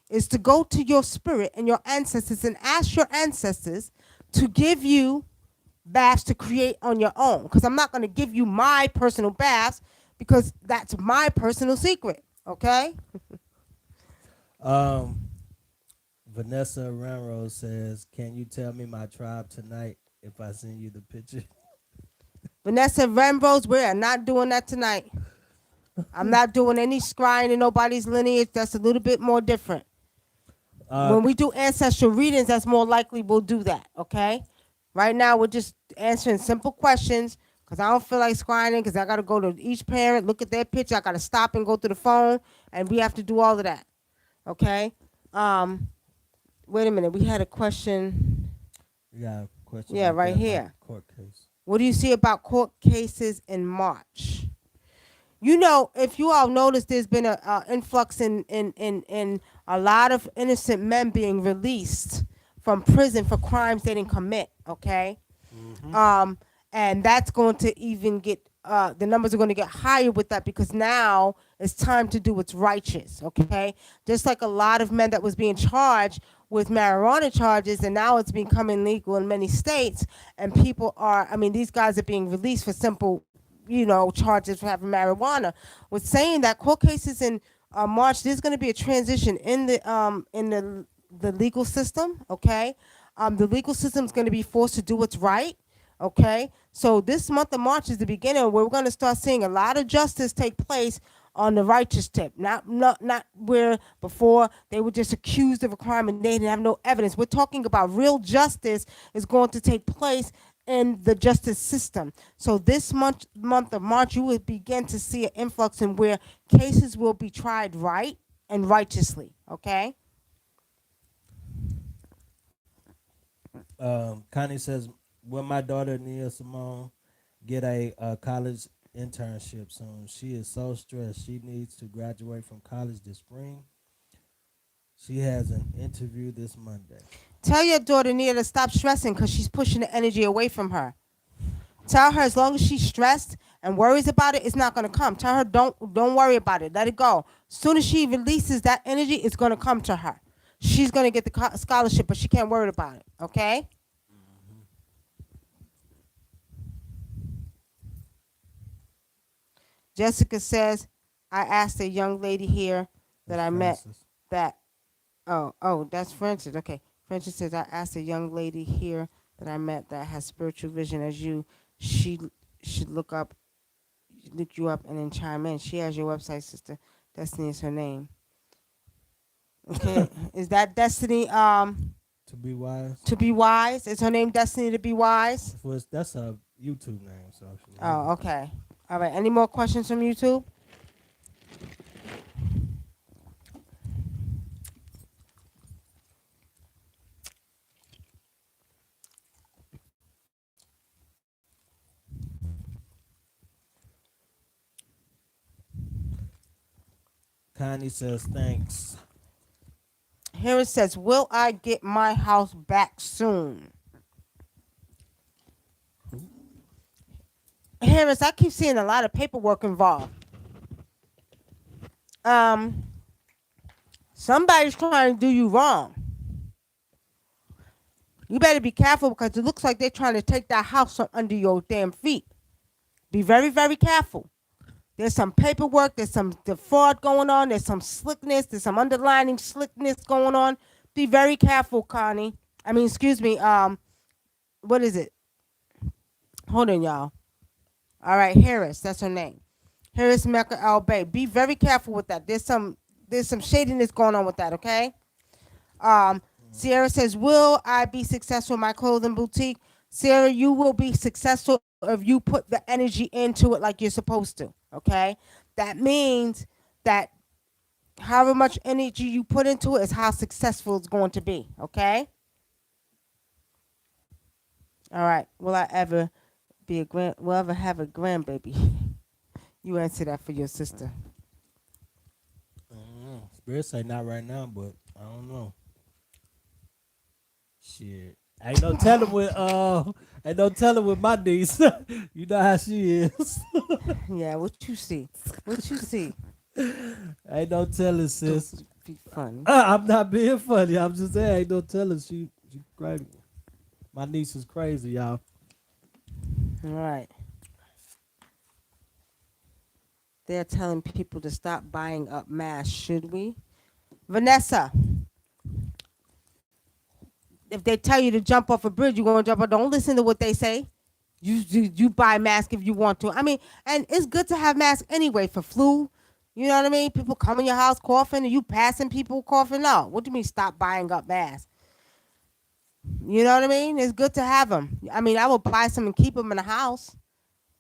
is to go to your spirit and your ancestors and ask your ancestors to give you baths to create on your own. Because I'm not going to give you my personal baths because that's my personal secret. Okay? Um, Vanessa Renrose says, "Can you tell me my tribe tonight if I send you the picture?" Vanessa Rambrose, we're not doing that tonight. I'm not doing any scrying in nobody's lineage. That's a little bit more different. Uh, When we do ancestral readings, that's more likely we'll do that, okay? Right now, we're just answering simple questions because I don't feel like scrying because I got to go to each parent, look at their picture. I got to stop and go to the phone, and we have to do all of that, okay? Um, Wait a minute. We had a question. we got a question Yeah, right right there about here. the court case. What do you see about court cases in March? You know, if you all notice, there's been a influx in a lot of innocent men being released from prison for crimes they didn't commit. Okay, Mm-hmm. um, and that's going to even get the numbers are going to get higher with that because now it's time to do what's righteous. Okay, just like a lot of men that was being charged with marijuana charges, and now it's becoming legal in many states, and people are. I mean, these guys are being released for simple, charges for having marijuana. Was saying that court cases in March, there's going to be a transition in the legal system. Okay, the legal system is going to be forced to do what's right. Okay, so this month of March is the beginning where we're going to start seeing a lot of justice take place on the righteous tip, not where before they were just accused of a crime and they didn't have no evidence. We're talking about real justice is going to take place in the justice system. So this month of March, you will begin to see an influx in where cases will be tried right and righteously. Okay. Connie says, "Will my daughter Nia Simone get a college internship soon? She is so stressed. She needs to graduate from college this spring. She has an interview this Monday." Tell your daughter Nia to stop stressing because she's pushing the energy away from her. Tell her as long as she's stressed and worries about it, it's not gonna come. Tell her don't worry about it. Let it go. As soon as she releases that energy, it's gonna come to her. She's gonna get the scholarship, but she can't worry about it. Okay? Jessica says, I asked a young lady here that That's I met Francis. that. Oh, that's Francis. Okay. Francis says, I asked a young lady here that I met that has spiritual vision as you. She should look you up and then chime in. She has your website, sister. Destiny is her name. Okay, is that Destiny? To be wise. To be wise. Is her name Destiny to be wise? That's a YouTube name, so maybe. Oh, okay. All right. Any more questions from YouTube? Connie says, "Thanks." Here it says, "Will I get my house back soon?" Harris, I keep seeing a lot of paperwork involved. Um, Somebody's trying to do you wrong. You better be careful because it looks like they're trying to take that house from under your damn feet. Be very, very careful. There's some paperwork, there's some fraud going on, there's some slickness, there's some underlining slickness going on. Be very careful, Connie. I mean, excuse me, what is it? Hold on, y'all. All right, Harris, that's her name. Harris Mecca Al Bay. Be very careful with that. There's some shadiness going on with that, okay? Sierra says, "Will I be successful in my clothing boutique?" Sierra, you will be successful if you put the energy into it like you're supposed to. Okay? That means that however much energy you put into it is how successful it's going to be. Okay? All right. Will I ever have a grandbaby? You answer that for your sister. I don't know. Spirit say not right now, but I don't know. Shit. Ain't no telling with ain't no telling with my niece. You know how she is. Yeah, what you see? What you see? Ain't no telling, Don't sis. be funny. I'm not being funny. I'm just saying, ain't no telling. She crazy. My niece is crazy, y'all. All right. They're telling people to stop buying up masks. Should we? Vanessa, if they tell you to jump off a bridge, you're gonna jump off. Don't listen to what they say. You buy mask if you want to. I mean, and it's good to have masks anyway for flu. You know what I mean? People come in your house coughing, and you passing people coughing. No, what do you mean stop buying up masks? You know what I mean? It's good to have them. I mean, I will buy some and keep them in the house.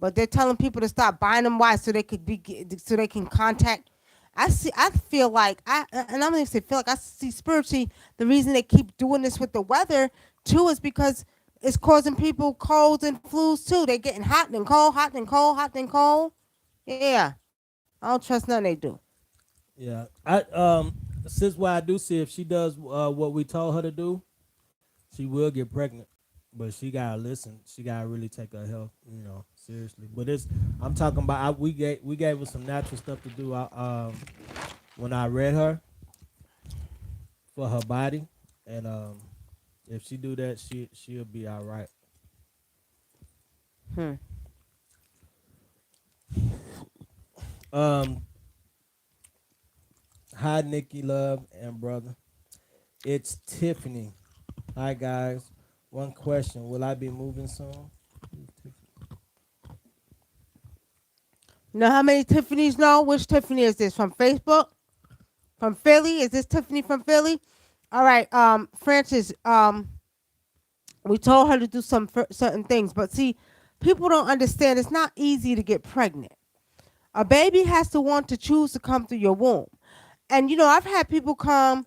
But they're telling people to stop buying them. Why? So they could be, so they can contact. I see. I feel like and I'm gonna say feel like I see spiritually. The reason they keep doing this with the weather too is because it's causing people colds and flus too. They're getting hot and cold, hot and cold, hot and cold. Yeah, I don't trust nothing they do. Yeah. Since what I do see if she does what we told her to do, she will get pregnant. But she gotta listen. She gotta really take her health, seriously. But it's I'm talking about we gave her some natural stuff to do. When I read her for her body, and if she do that, she'll be all right. Hmm. Um, Hi Nikki, love and brother. It's Tiffany. Hi guys. One question: will I be moving soon? You know how many Tiffany's know? Which Tiffany is this? From Facebook? From Philly? Is this Tiffany from Philly? All right. Francis. We told her to do some certain things, but see, people don't understand. It's not easy to get pregnant. A baby has to want to choose to come through your womb. And I've had people come,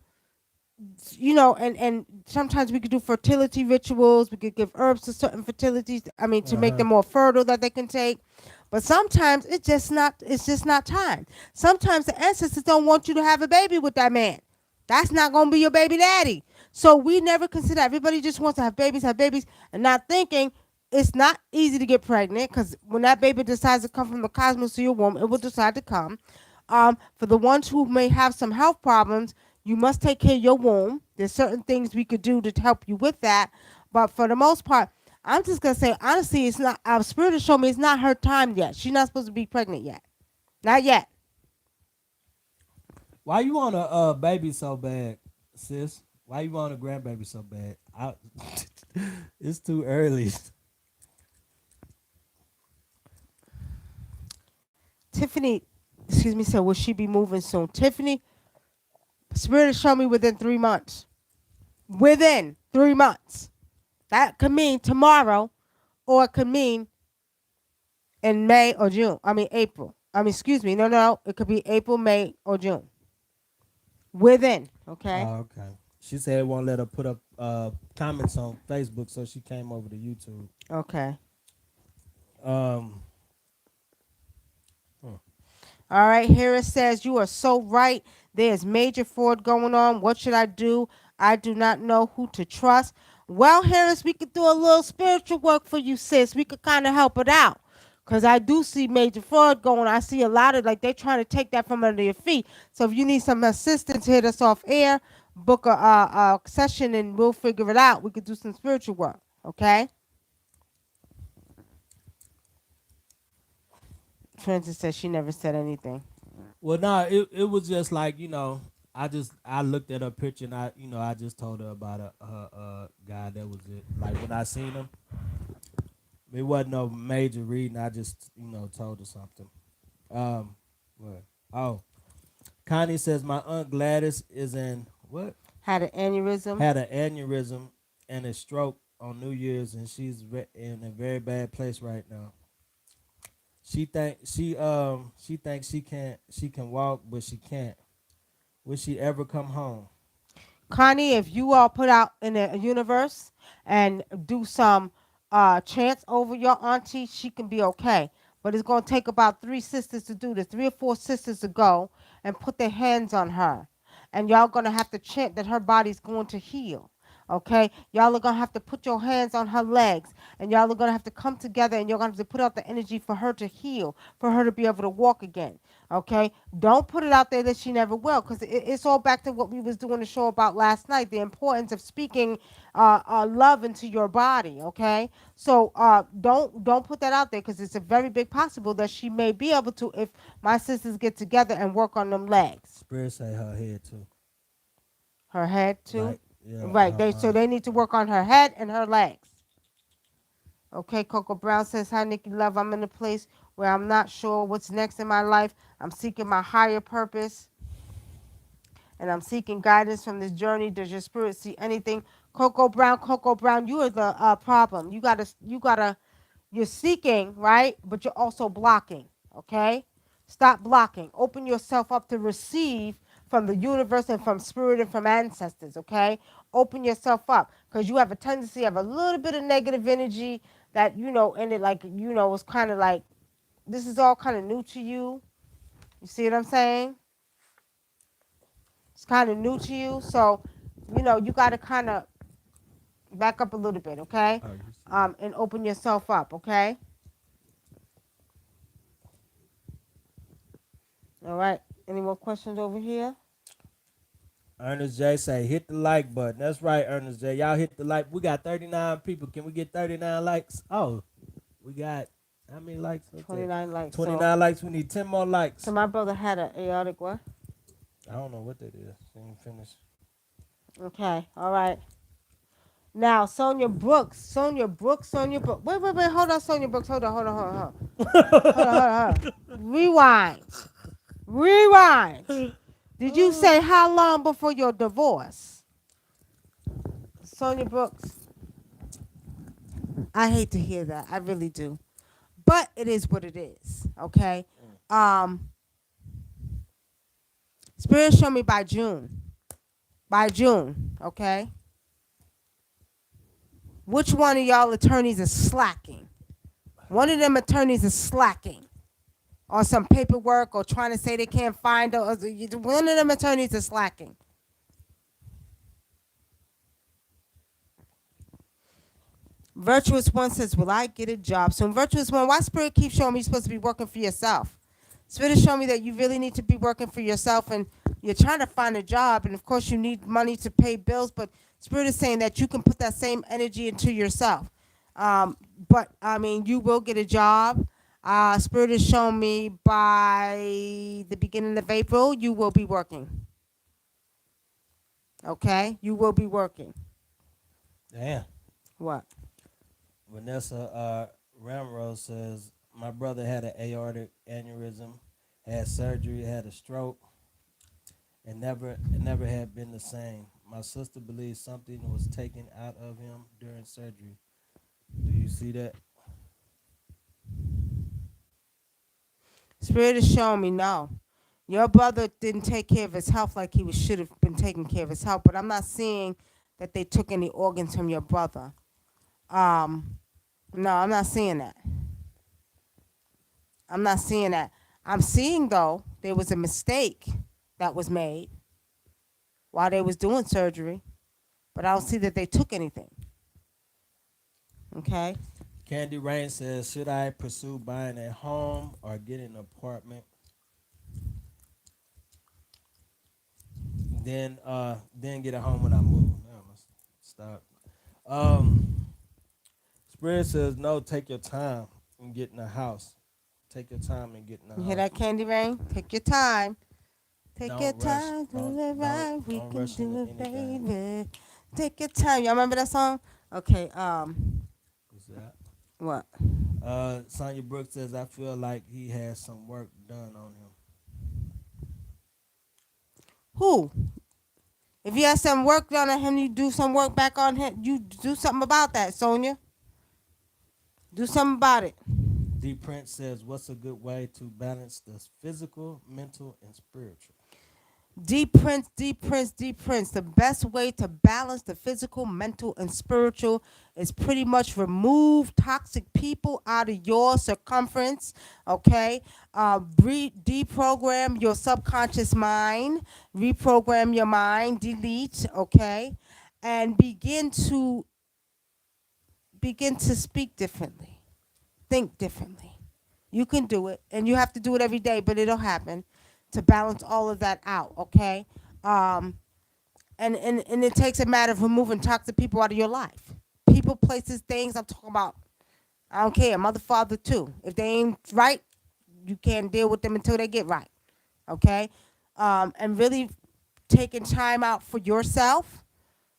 and sometimes we could do fertility rituals. We could give herbs to certain fertilities. I mean, to Uh make huh. them more fertile that they can take. But sometimes it's just not time. Sometimes the ancestors don't want you to have a baby with that man. That's not gonna be your baby daddy. So we never consider. Everybody just wants to have babies, and not thinking it's not easy to get pregnant because when that baby decides to come from the cosmos to your womb, it will decide to come. For the ones who may have some health problems, you must take care of your womb. There's certain things we could do to help you with that. But for the most part, I'm just gonna say honestly, it's not. Our spirit has shown me it's not her time yet. She's not supposed to be pregnant yet. Not yet. Why you want a baby so bad, sis? Why you want a grandbaby so bad? It's too early. Tiffany, excuse me, said, will she be moving soon? Tiffany, spirit has shown me within 3 months. Within 3 months. That could mean tomorrow, or it could mean in May or June. I mean April. I mean, excuse me. No, no. It could be April, May, or June. Within. Okay. Oh, okay. She said it won't let her put up comments on Facebook, so she came over to YouTube. Okay. Um, hmm. All right, here it says, you are so right. There's major fraud going on. What should I do? I do not know who to trust. Well, Harris, we could do a little spiritual work for you, sis. We could kind of help it out. Because I do see major fraud going on. I see a lot of, like, they're trying to take that from under your feet. So if you need some assistance, hit us off air, book a session, and we'll figure it out. We could do some spiritual work. Okay? Francis says she never said anything. Well, no, it was just like I looked at her picture and I just told her about her guy. That was it. Like when I seen him, it wasn't no major reading. I just told her something. What? Oh, Connie says my aunt Gladys is in what? Had an aneurysm. Had an aneurysm and a stroke on New Year's, and she's in a very bad place right now. She thinks she can walk, but she can't. Will she ever come home? Connie, if you all put out in the universe and do some chants over your auntie, she can be okay. But it's going to take about 3 sisters to do this, 3 or 4 sisters to go and put their hands on her. And y'all going to have to chant that her body's going to heal. Okay, y'all are gonna have to put your hands on her legs, and y'all are gonna have to come together, and you're gonna have to put out the energy for her to heal, for her to be able to walk again. Okay, don't put it out there that she never will, because it's all back to what we was doing the show about last night, the importance of speaking love into your body. Okay, so don't put that out there, because it's a very big possible that she may be able to if my sisters get together and work on them legs. Spirit say her head too. Her head too. Like, yeah, Right. her So mind. they need to work on her head and her legs. Okay, Coco Brown says, "Hi, Nikki Love. I'm in a place where I'm not sure what's next in my life. I'm seeking my higher purpose, and I'm seeking guidance from this journey. Does your spirit see anything?" Coco Brown, you are the problem. You're seeking, right? But you're also blocking, okay? Stop blocking. Open yourself up to receive from the universe and from spirit and from ancestors, okay? Open yourself up, because you have a tendency of a little bit of negative energy that, and it like, it's kind of like, this is all kind of new to you. You see what I'm saying? It's kind of new to you. So, you got to kind of back up a little bit, okay? Oh, you see it. And open yourself up, okay? All right. Any more questions over here? Ernest J say hit the like button. That's right, Ernest J. Y'all hit the like. We got 39 people. Can we get 39 likes? Oh, we got how many likes? What's that? 29 likes. 29 likes. We need 10 more So likes. my brother had an aortic what? I don't know what that is. Didn't finish. Okay. All right. Now, Sonia Brooks. Wait. Hold on, Sonia Brooks. Hold on. Rewind. Did you say how long before your divorce? Sonia Brooks. I hate to hear that. I really do. But it is what it is. Okay. Um, Spirit show me by June. By June. Okay. Which one of y'all attorneys is slacking? One of them attorneys is slacking on some paperwork or trying to say they can't find it. One of them attorneys is slacking. Virtuous One says, "Will I get a job soon?" Virtuous One, why Spirit keeps showing me you're supposed to be working for yourself? Spirit is showing me that you really need to be working for yourself, and you're trying to find a job, and of course you need money to pay bills, but Spirit is saying that you can put that same energy into yourself. But I mean, you will get a job. Spirit is showing me by the beginning of April, you will be working. Okay? You will be working. Damn. What? Vanessa Ramrose says my brother had an aortic aneurysm, had surgery, had a stroke, and never had been the same. My sister believes something was taken out of him during surgery. Do you see that? Spirit is showing me no. Your brother didn't take care of his health like he should have been taking care of his health, but I'm not seeing that they took any organs from your brother. Um, no, I'm not seeing that. I'm not seeing that. I'm seeing though there was a mistake that was made while they was doing surgery, but I don't see that they took anything. Okay. Candy Rain says, should I pursue buying a home or get an apartment? Then get a home when I move. Man, let's stop. Um, Spirit says no. Take your time in getting a house. Take your time in getting a You hear house. that, Candy Rain? Take your time. Take your Don't rush. time to Don't live don't right. We don't can rush into do it, anything. baby. Take your time. Y'all remember that song? Okay. What's that? What? Sonya Brooks says I feel like he has some work done on him. Who? If you have some work done on him, you do some work back on him. You do something about that, Sonia. Do something about it. D Prince says, what's a good way to balance the physical, mental, and spiritual? Deep Prince. The best way to balance the physical, mental, and spiritual is pretty much remove toxic people out of your circumference. Okay, deprogram your subconscious mind, reprogram your mind, delete. Okay, and begin to speak differently, think differently. You can do it, and you have to do it every day, but it'll happen to balance all of that out, okay? Um, and it takes a matter of removing toxic people out of your life. People, places, things. I'm talking about. I don't care. Mother, father, too. If they ain't right, you can't deal with them until they get right, okay? And really taking time out for yourself,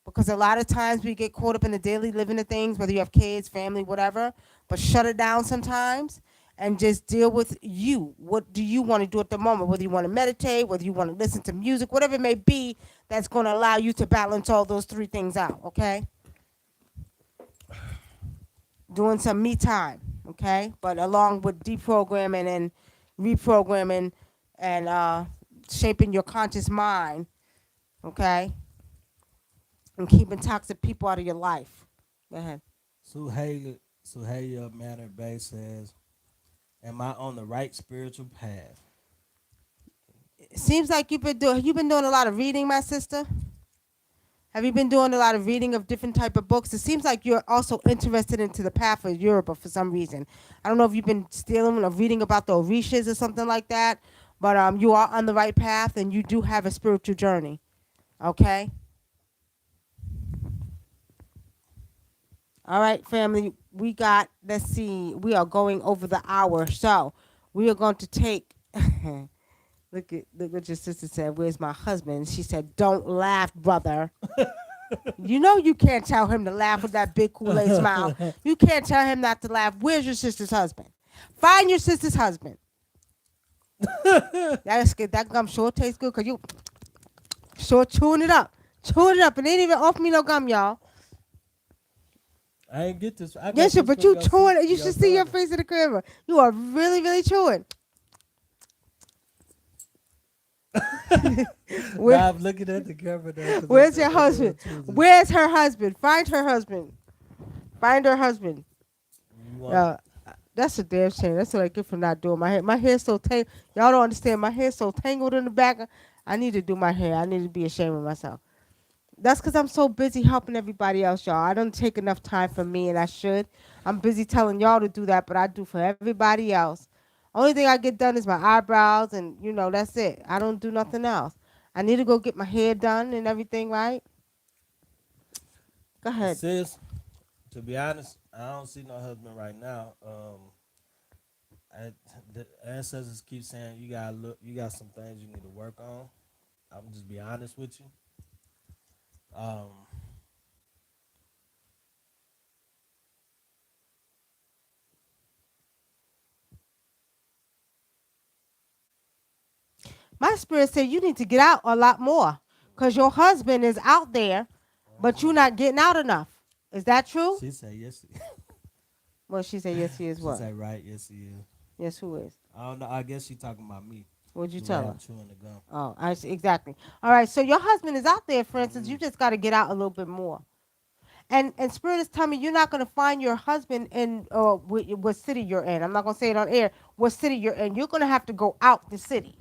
because a lot of times we get caught up in the daily living of things, whether you have kids, family, whatever, but shut it down sometimes and just deal with you. What do you want to do at the moment? Whether you want to meditate, whether you want to listen to music, whatever it may be, that's going to allow you to balance all those three things out, okay? Doing some me time, okay? But along with deprogramming and reprogramming and shaping your conscious mind, okay? And keeping toxic people out of your life. Go ahead. Suhaya Matter Bay says, "Am I on the right spiritual path?" It seems like you've been doing a lot of reading, my sister. Have you been doing a lot of reading of different type of books? It seems like you're also interested into the path of Europe for some reason. I don't know if you've been stealing or reading about the Orishas or something like that, but you are on the right path and you do have a spiritual journey. Okay? All right, family. Let's see, we are going over the hour. So we are going to take, look what your sister said. Where's my husband? She said, don't laugh, brother. You know you can't tell him to laugh with that big Kool-Aid smile. You can't tell him not to laugh. Where's your sister's husband? Find your sister's husband. That's good. That gum sure tastes good because you sure chewing it up. Chewing it up. And they ain't even offer me no gum, y'all. I ain't get this. I got Yes, this but from you your chewing it. You your should see your daughter. face in the camera. You are really, really chewing. Nah, Where, I'm looking at the camera now where's because your I'm doing husband? Tuesday. Where's her husband? Find her husband. Find her husband. You want? Uh, that's a damn shame. That's what I get for not doing my hair. My hair's so tangled. Y'all don't understand. My hair's so tangled in the back. I need to do my hair. I need to be ashamed of myself. That's because I'm so busy helping everybody else, y'all. I don't take enough time for me, and I should. I'm busy telling y'all to do that, but I do for everybody else. Only thing I get done is my eyebrows, and that's it. I don't do nothing else. I need to go get my hair done and everything, right? Go ahead. Sis, to be honest, I don't see no husband right now. The ancestors keep saying you gotta look. You got some things you need to work on. I'm just be honest with you. Um, My spirit said you need to get out a lot more because your husband is out there, but you're not getting out enough. Is that true? she said yes. Well, she said yes, he is She what? said right. Yes, he is. Yes, who is? I don't know. I guess she talking about me. What'd you The way tell I'm her? chewing the gum. Oh, I see. Exactly. All right. So your husband is out there, for instance. Mm-hmm. You just got to get out a little bit more. And spirit is telling me you're not going to find your husband in what city you're in. I'm not going to say it on air. What city you're in? You're going to have to go out the city.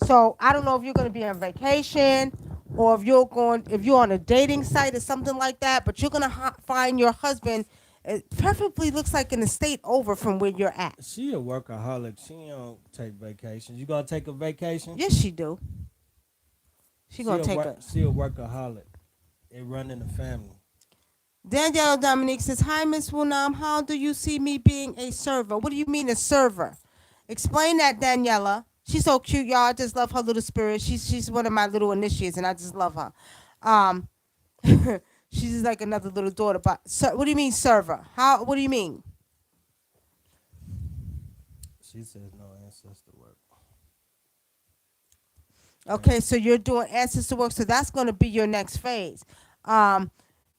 So I don't know if you're going to be on vacation or if you're on a dating site or something like that. But you're going to find your husband. It preferably looks like in a state over from where you're at. She a workaholic. She don't take vacations. You gonna take a vacation? Yes, she do. She gonna take a. She a workaholic. It run in the family. Danielle Dominique says, "Hi, Miss Wunam. How do you see me being a server? What do you mean a server? Explain that, Daniela. She's so cute, y'all. I just love her little spirit. She's one of my little initiates, and I just love her. Um, she's just like another little daughter. But what do you mean server? How? What do you mean? She says no ancestor work. Okay, so you're doing ancestor work, so that's going to be your next phase. Um,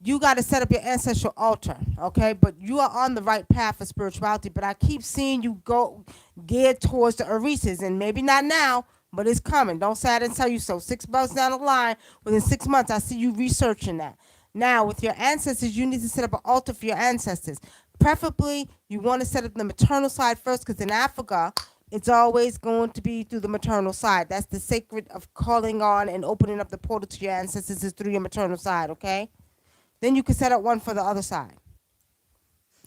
you got to set up your ancestral altar, okay? But you are on the right path for spirituality. But I keep seeing you go geared towards the Orisas, and maybe not now, but it's coming. Don't say I didn't tell you so. 6 months down the line, within 6 months, I see you researching that. Now, with your ancestors, you need to set up an altar for your ancestors. Preferably, you want to set up the maternal side first, because in Africa, It's always going to be through the maternal side. That's the sacred of calling on and opening up the portal to your ancestors is through your maternal side, okay? Then you can set up one for the other side.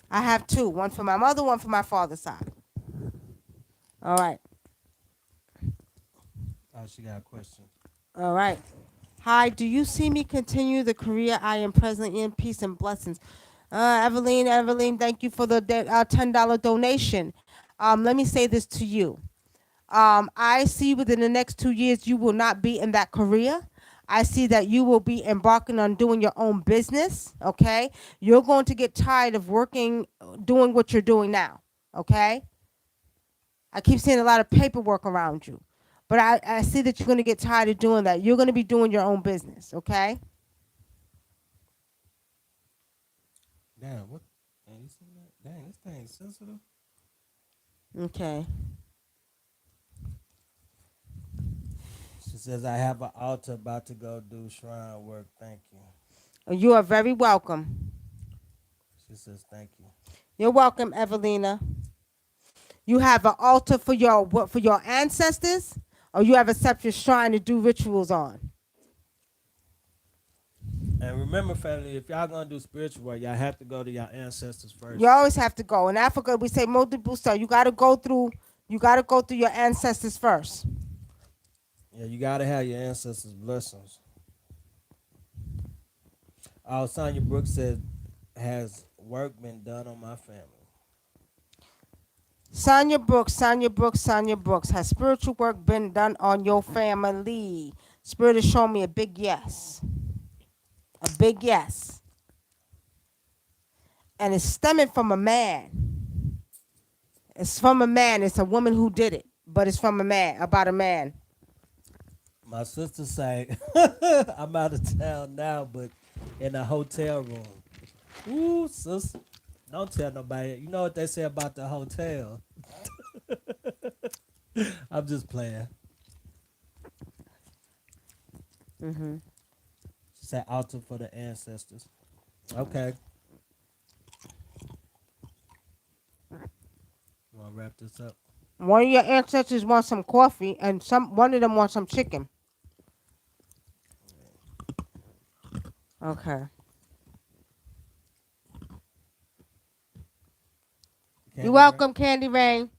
I have two, one for my mother, one for my father's side. All right. Oh, she got a question. All right. Hi, do you see me continue the career I am presently in? Peace and blessings. Evelyn, thank you for the $10 donation. Let me say this to you. I see within the next 2 years you will not be in that career. I see that you will be embarking on doing your own business. Okay, you're going to get tired of working, doing what you're doing now. Okay, I keep seeing a lot of paperwork around you, but I see that you're going to get tired of doing that. You're going to be doing your own business. Okay. Damn, what? Man, you seen that? Dang, this thing sensitive. Okay. She says, I have an altar about to go do shrine work. Thank you. You are very welcome. She says, thank you. You're welcome, Evelina. You have an altar for your what for your ancestors, or you have a separate shrine to do rituals on. And remember, family, if y'all gonna do spiritual work, y'all have to go to your ancestors You first. always have to go. In Africa, we say multiple stuff. You gotta go through your ancestors first. Yeah, you gotta have your ancestors' blessings. Sonya Brooks said, has work been done on my family? Sonia Brooks. Has spiritual work been done on your family? Spirit is showing me a big yes. A big yes. And it's stemming from a man. It's from a man. It's a woman who did it. But it's from a man, about a man. My sister say, I'm out of town now, but in a hotel room. Ooh, sis, don't tell nobody. You know what they say about the hotel. I'm just playing. Hmm. She said altar for the ancestors. Okay. You want to wrap this up? One of your ancestors wants some coffee, and one of them wants some chicken. Okay. You're Candy Rain? welcome, Candy Rain.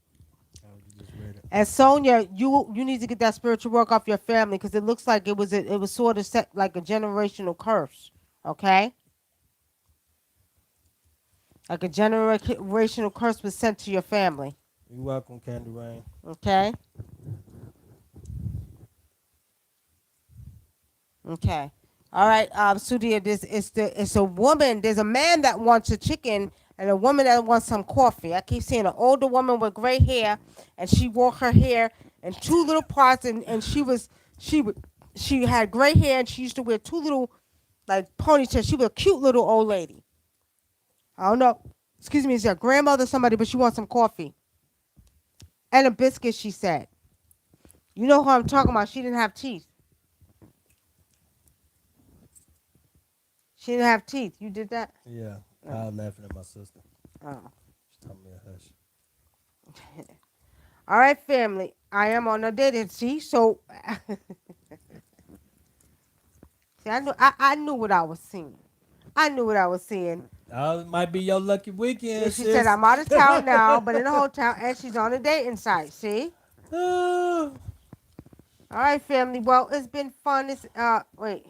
Oh, you just read it. And Sonia, you need to get that spiritual work off your family because it looks like it was sort of set like a generational curse. Okay, like a generational curse was sent to your family. You're welcome, Candy Rain. Okay. Okay. All right, Sudia, it's a woman. There's a man that wants a chicken and a woman that wants some coffee. I keep seeing an older woman with gray hair, and she wore her hair in two little parts, and she would she had gray hair, and she used to wear two little like ponytails. She was a cute little old lady. I don't know. Excuse me, it's your grandmother, somebody, but she wants some coffee and a biscuit. She said, "You know who I'm talking about? She didn't have teeth. She didn't have teeth. You did that." Yeah, Oh. I was laughing at my sister. Oh. She told me a hush. All right, family. I am on a dating. See, so see, I knew what I was seeing. I knew what I was seeing. Oh, it might be your lucky Yeah, weekend, she said sis. I'm out of town now, but in the hotel, and she's on a dating site. See. Ah, All right, family. Well, it's been fun. Wait.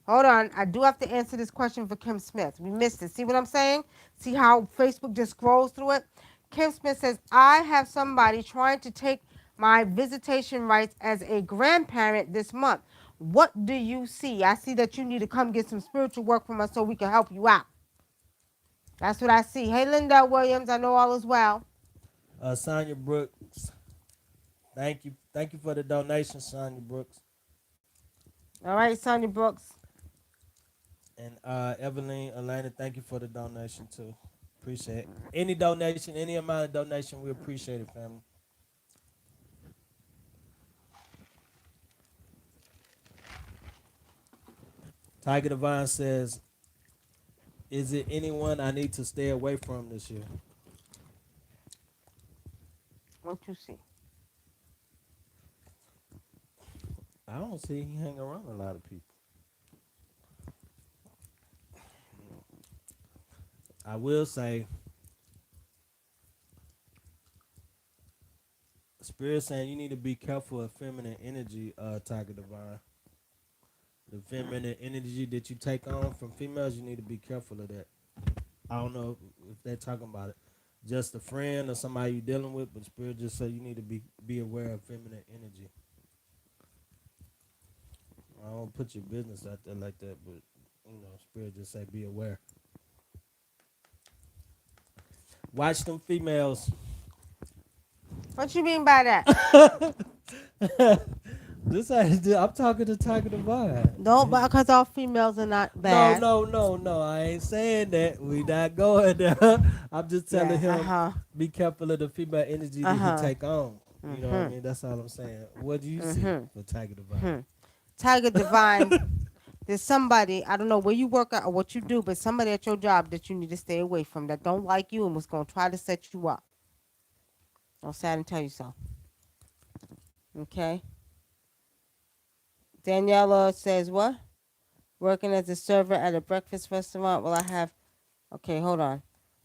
Hold on. I do have to answer this question for Kim Smith. We missed it. See what I'm saying? See how Facebook just scrolls through it? Kim Smith says, I have somebody trying to take my visitation rights as a grandparent this month. What do you see? I see that you need to come get some spiritual work from us so we can help you out. That's what I see. Hey, Linda Williams, I know all is well. Sonya Brooks, thank you. Thank you for the donation, Sonya Brooks. All right, Sonia Brooks. And Evelyn, Elena, thank you for the donation too. Appreciate it. Any donation, any amount of donation, we appreciate it, family. Tiger Divine says, is it anyone I need to stay away from this year? What you see? I don't see he hang around a lot of people. I will say, Spirit saying you need to be careful of feminine energy, Tiger Divine. The feminine energy that you take on from females, you need to be careful of that. I don't know if they're talking about it, just a friend or somebody you're dealing with, but Spirit just say you need to be aware of feminine energy. I don't put your business out there like that, but Spirit just say be aware. Watch them females. What you mean by that? This I'm talking to Tiger No, Divine. because all females are not No, bad. no, no, no. I ain't saying that. We not going there. I'm just telling Yeah. Uh him huh. be careful of the female energy Uh that he huh. take on. You know what I Mhm. mean? That's all I'm saying. What do you see Mhm. for Tiger Divine? Mhm. Tiger Divine. There's somebody, I don't know where you work at or what you do, but somebody at your job that you need to stay away from that don't like you and was going to try to set you up. I'll say I didn't tell you so. Okay. Daniela says, what? Working as a server at a breakfast restaurant. Well, I have, okay, hold on.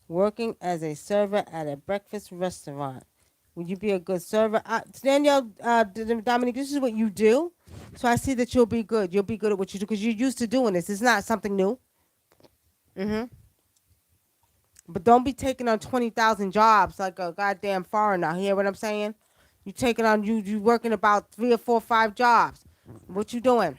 Working as a server at a breakfast restaurant. Would you be a good server? Danielle, Dominique, this is what you do. So I see that you'll be good. You'll be good at what you do because you're used to doing this. It's not something new. Hmm. But don't be taking on 20,000 jobs like a goddamn foreigner. Hear what I'm saying? You taking on you working about 3 or 4 or 5 jobs. What you doing?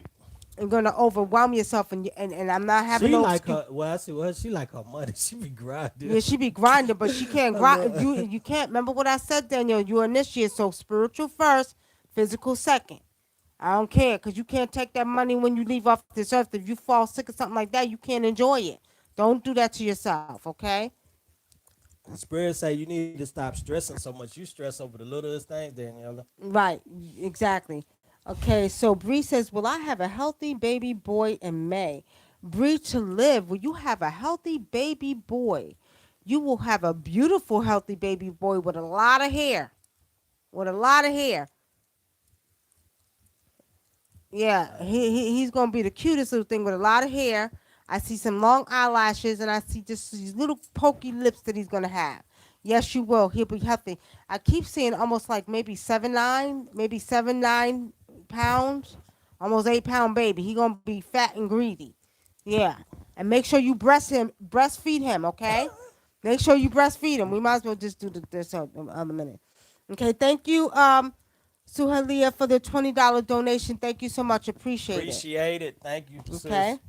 You're gonna overwhelm yourself, and I'm not having She no like excuse. her. Well, I see. Well, she like her money. She be grinding. Yeah, she be grinding, but she can't I grind. love- You can't remember what I said, Daniel. You're initiate, so spiritual first, physical second. I don't care, cause you can't take that money when you leave off this earth. If you fall sick or something like that, you can't enjoy it. Don't do that to yourself, okay? Spirit say you need to stop stressing so much. You stress over the littlest things, Daniela. Right, exactly. Okay, so Bree says, "Will I have a healthy baby boy in May?" Bree, to live, will you have a healthy baby boy? You will have a beautiful, healthy baby boy with a lot of hair. With a lot of hair. Yeah, he's gonna be the cutest little thing with a lot of hair. I see some long eyelashes, and I see just these little pokey lips that he's gonna have. Yes, you will. He'll be healthy. I keep seeing almost like maybe 7'9", maybe 7, 9 pounds, almost 8 pound baby. He gonna be fat and greedy. Yeah, and make sure you breastfeed him. Okay, make sure you breastfeed him. We might as well just do this other minute. Okay, thank you. Suhalia for the $20 donation. Thank you so much. Appreciate it. Appreciate it. Thank you, Okay. sis.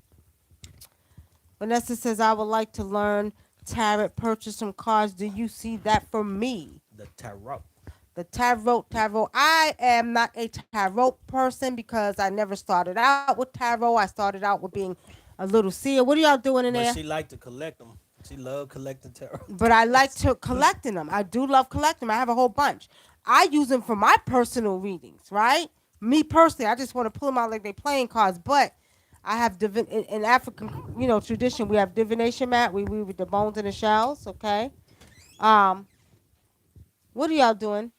Vanessa says, I would like to learn tarot, purchase some cards. Do you see that for me? The tarot. The tarot. I am not a tarot person because I never started out with tarot. I started out with being a little seer. What are y'all doing in But there? she like to collect them. She love collecting tarot But I like cards. to collecting them. I do love collecting them. I have a whole bunch. I use them for my personal readings, right? Me personally, I just want to pull them out like they playing cards. But I have in African, tradition. We have divination mat. We weave with the bones and the shells. Okay. Um, what are y'all doing?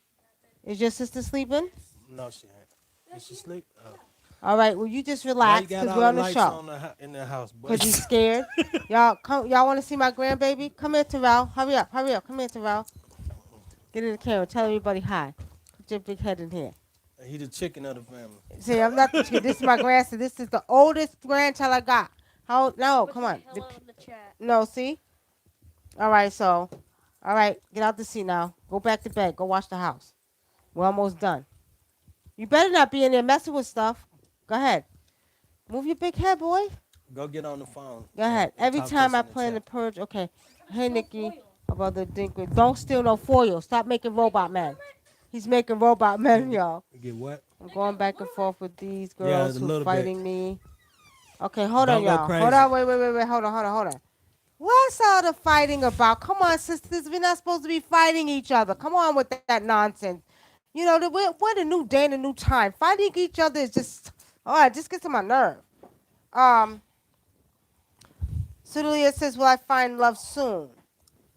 Is your sister sleeping? No, she ain't. Is she sleep? All right. Well, you just Why you relax got because all we're the on the lights show. on in the house, boy? Cause he's scared. Y'all come. Y'all want to see my grandbaby? Come here, Terrell. Hurry up. Hurry up. Come here, Terrell. Get in the camera. Tell everybody hi. Put your big head in here. He the chicken of the family. See, I'm not the kid. This is my grandson. This is the oldest grandchild I got. How? No, come on. No, see. All right, so, all right, get out the seat now. Go back to bed. Go watch the house. We're almost done. You better not be in there messing with stuff. Go ahead. Move your big head, boy. Go get on the phone Go ahead. and Every talk to time us I in the plan to chat. purge, okay. Hey, Nikki, about the Dinkler. Don't steal no foil. Stop making robot men. He's making robot men, y'all. Get what? I'm going back and forth with these Yeah, a girls who little bit. fighting me. Okay, hold on, Don't go y'all. Hold crazy. on, wait. Hold on. What's all the fighting about? Come on, sisters. We're not supposed to be fighting each other. Come on with that nonsense. We're the new day and the new time. Fighting each other is just, it just gets on my nerve. Um, Celia says, will I find love soon?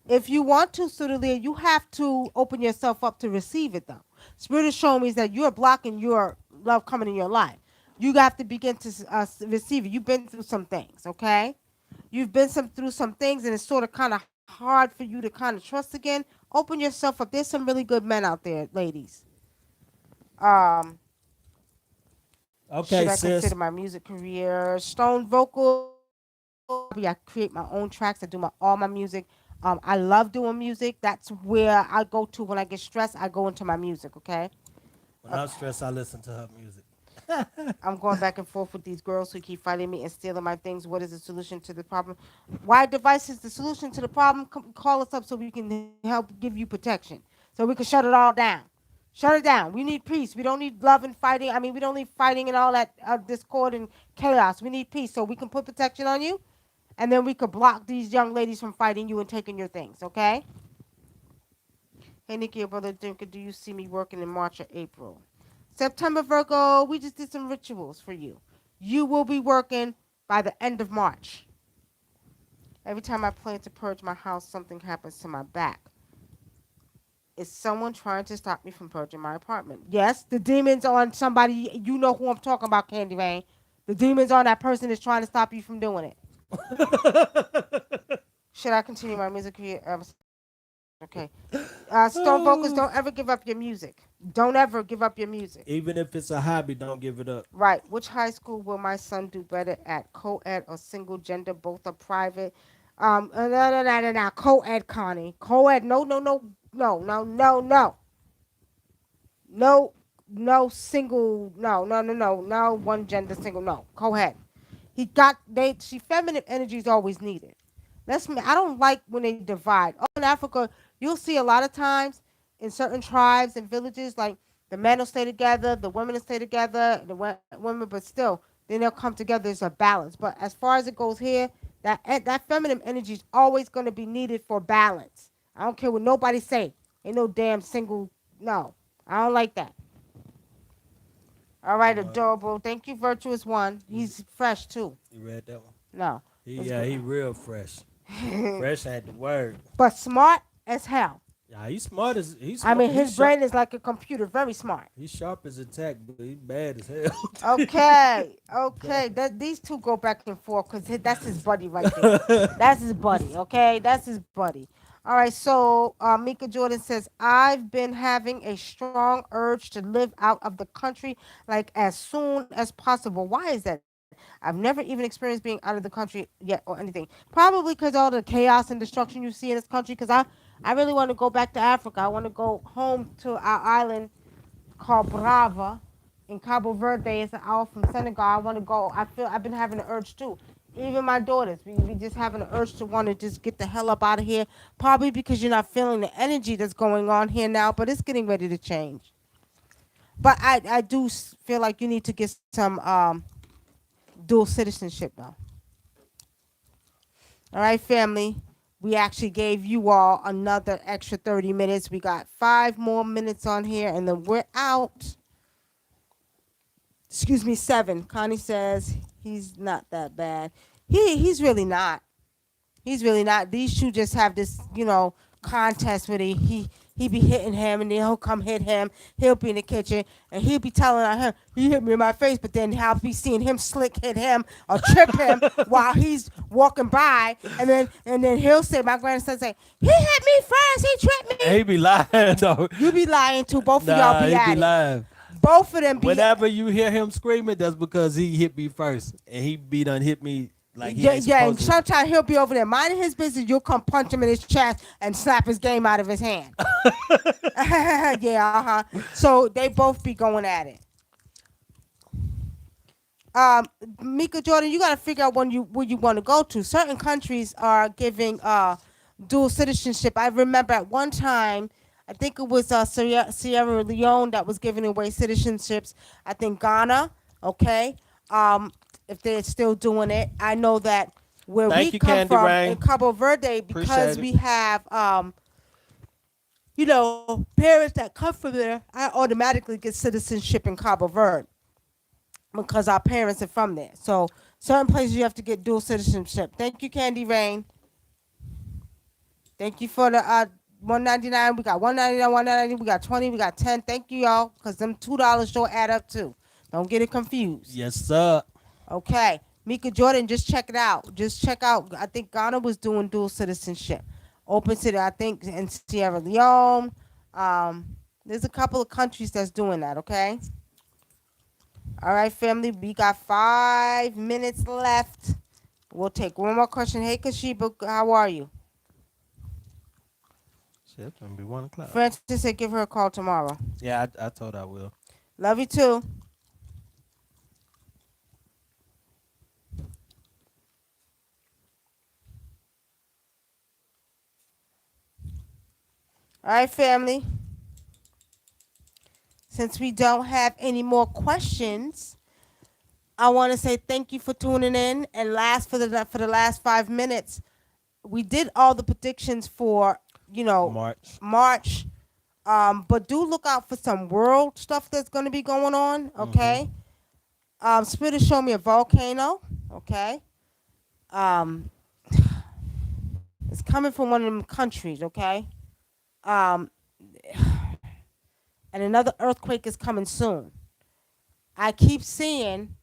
If you want to, Sudalia, you have to open yourself up to receive it, though. Spirit is showing me that you're blocking your love coming in your life. You have to begin to receive it. You've been through some things, okay? You've been through some things, and it's sort of kind of hard for you to kind of trust again. Open yourself up. There's some really good men out there, ladies. Um, Okay, should I consider sis. my music career stone vocals? I create my own tracks. I do all my music. I love doing music. That's where I go to when I get stressed. I go into my music. Okay. When I'm stressed, I listen to her music. I'm going back and forth with these girls who keep fighting me and stealing my things. What is the solution to the problem? Why device is the solution to the problem? Call us up so we can help give you protection. So we can shut it all down. Shut it down. We need peace. We don't need love and fighting. I mean, we don't need fighting and all that discord and chaos. We need peace so we can put protection on you, and then we could block these young ladies from fighting you and taking your things. Okay? Hey, Nikki, your brother Dinka, do you see me working in March or April? September, Virgo, we just did some rituals for you. You will be working by the end of March. Every time I plan to purge my house, something happens to my back. Is someone trying to stop me from purging my apartment? Yes, the demons on somebody. You know who I'm talking about, Candy Rain. The demons on that person is trying to stop you from doing it. Should I continue my music career? Okay. Stone vocals, Oh. don't ever give up your music. Don't ever give up your music. Even if it's a hobby, don't give it up. Right. Which high school will my son do better at? Co-ed or single gender? Both are private. No. Co-ed, Connie. Co-ed. No, no, no, no, no, no, no. No, no single. No. One gender single. No. Co-ed. He got they. She feminine energy is always needed. I don't like when they divide. Oh, in Africa, you'll see a lot of times in certain tribes and villages, like the men will stay together, the women will stay together, the women, but still, then they'll come together as a balance. But as far as it goes here, that feminine energy is always going to be needed for balance. I don't care what nobody say. Ain't no damn single. No, I don't like that. All right, Uh, adorable. Thank you, virtuous one. you, He's fresh too. you read that one? No, it's Yeah, good. he real fresh. Fresh ain't the word. But smart as hell. Yeah, he's smart as he's I smart. mean, his brain is like a computer, very smart. He's sharp as a tack, but he's bad as hell. Okay, okay. These two go back and forth because that's his buddy right there. That's his buddy. Okay, that's his buddy. All right. So Mika Jordan says, "I've been having a strong urge to live out of the country, like as soon as possible. Why is that? I've never even experienced being out of the country yet or anything. Probably because all the chaos and destruction you see in this country. Because I really want to go back to Africa. I want to go home to our island called Brava in Cabo Verde. It's an hour from Senegal. I want to go. I feel I've been having an urge too. Even my daughters, we just having an urge to want to just get the hell up out of here. Probably because you're not feeling the energy that's going on here now, but it's getting ready to change. But I do feel like you need to get some dual citizenship though. All right, family. We actually gave you all another extra 30 minutes. We got 5 more minutes on here, and then we're out. Excuse me, 7. Connie says he's not that bad. He's really not. He's really not. These two just have this, contest where he be hitting him, and then he'll come hit him. He'll be in the kitchen, and he'll be telling on him, he hit me in my face, but then I'll be seeing him slick hit him or trip him while he's walking by, and then he'll say, my grandson say, he hit me first, he tripped me. He be lying though. You be lying too. Both of y'all Nah, be he at be it. lying. Both of them be. Whenever you hear him screaming, that's because he hit me first, and he be done hit me like he Yeah, ain't yeah, and supposed to. sometimes he'll be over there minding his business. You'll come punch him in his chest and slap his game out of his hand. Yeah, So they both be going at it. Um, Mika Jordan, you got to figure out where you want to go to. Certain countries are giving dual citizenship. I remember at one time, I think it was Sierra Leone that was giving away citizenships. I think Ghana. Okay. If they're still doing it, I know that where Thank we you, come Candy from Rain. in Cabo Verde, because Appreciate it. we have parents that come from there, I automatically get citizenship in Cabo Verde because our parents are from there. So certain places you have to get dual citizenship. Thank you, Candy Rain. Thank you for the 199. We got 199, 190. We got 20. We got 10. Thank you, y'all, because them $2 sure add up too. Don't get it confused. Yes, sir. Okay. Mika Jordan, just check it out. Just check out. I think Ghana was doing dual citizenship. Open to the, I think, in Sierra Leone. There's a couple of countries that's doing that, okay? All right, family. We got 5 minutes left. We'll take one more question. Hey, Kashiba, how are you? Shit, it's gonna be 1 o'clock. Francis said give her a call tomorrow. Yeah, I told I will. Love you too. All right, family. Since we don't have any more questions, I want to say thank you for tuning in. And last for the last 5 minutes, we did all the predictions for March. March. But do look out for some world stuff that's going to be going on. Okay. Spirit is showing me a volcano. Okay. Um, it's coming from one of them countries. Okay. Um, and another earthquake is coming soon. I keep seeing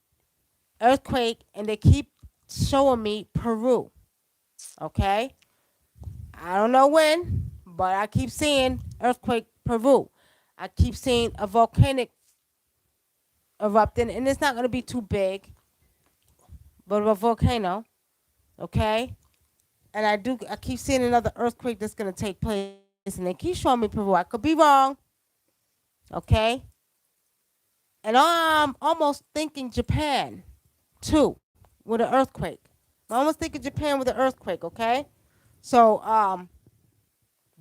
earthquake, and they keep showing me Peru. Okay, I don't know when, but I keep seeing earthquake Peru. I keep seeing a volcanic erupting, and it's not going to be too big, but a volcano. Okay, and I keep seeing another earthquake that's going to take place, and they keep showing me Peru. I could be wrong. Okay, and I'm almost thinking Japan too with an earthquake. I'm almost thinking Japan with an earthquake. Okay, so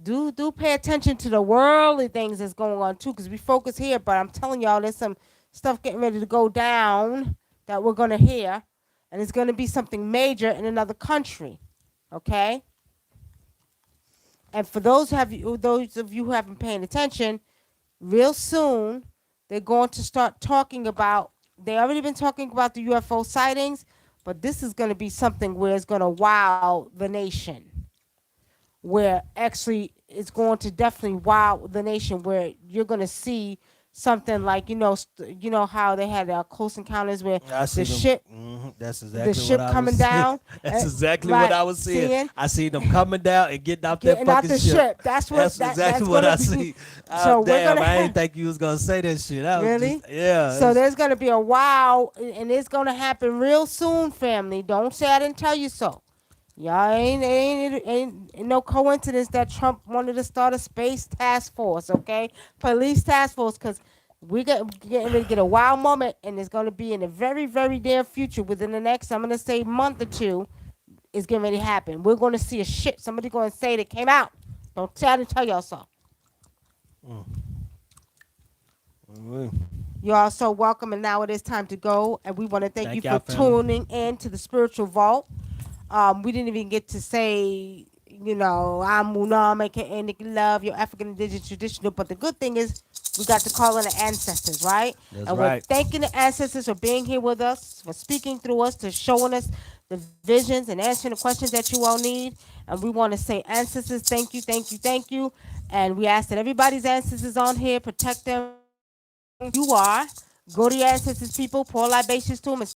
do pay attention to the worldly things that's going on too, because we focus here, but I'm telling y'all there's some stuff getting ready to go down that we're gonna hear, and it's gonna be something major in another country. Okay, and for those of you who haven't paying attention, real soon they're going to start talking about. They already been talking about the UFO sightings, but this is going to be something where it's going to wow the nation. Where actually it's going to definitely wow the nation. Where you're going to see something like you know how they had close encounters where I the see them. ship That's the exactly what ship I coming was seeing. down. That's exactly what Right, I was seeing. seeing I see them coming down and getting out that getting out fucking the ship. ship. That's what That's that's exactly what gonna I be. see. So we're Damn, gonna I ain't have think you was gonna say that shit. I was really. just, yeah. So there's gonna be a wow, and it's gonna happen real soon, family. Don't say I didn't tell you so. Y'all ain't no coincidence that Trump wanted to start a space task force, okay? Police task force, because getting ready to get a wild moment, and it's going to be in the very, very near future, within the next, I'm going to say, month or two, is getting ready to happen. We're going to see a ship. Somebody going to say that came out. Don't tell to tell y'all so. Mm. You are so welcome, and now it is time to go, and we want to thank you Thank for y'all, family. tuning in to the Spiritual Vault. We didn't even get to say, I'm Wunam, aka Nicky Love, your African Indigenous Traditional. But the good thing is, we got to call on the ancestors, right? That's And we're right. thanking the ancestors for being here with us, for speaking through us, to showing us the visions and answering the questions that you all need. And we want to say, ancestors, thank you, thank you, thank you. And we ask that everybody's ancestors on here protect them wherever you are. Go to your ancestors, people, pour libations to them, and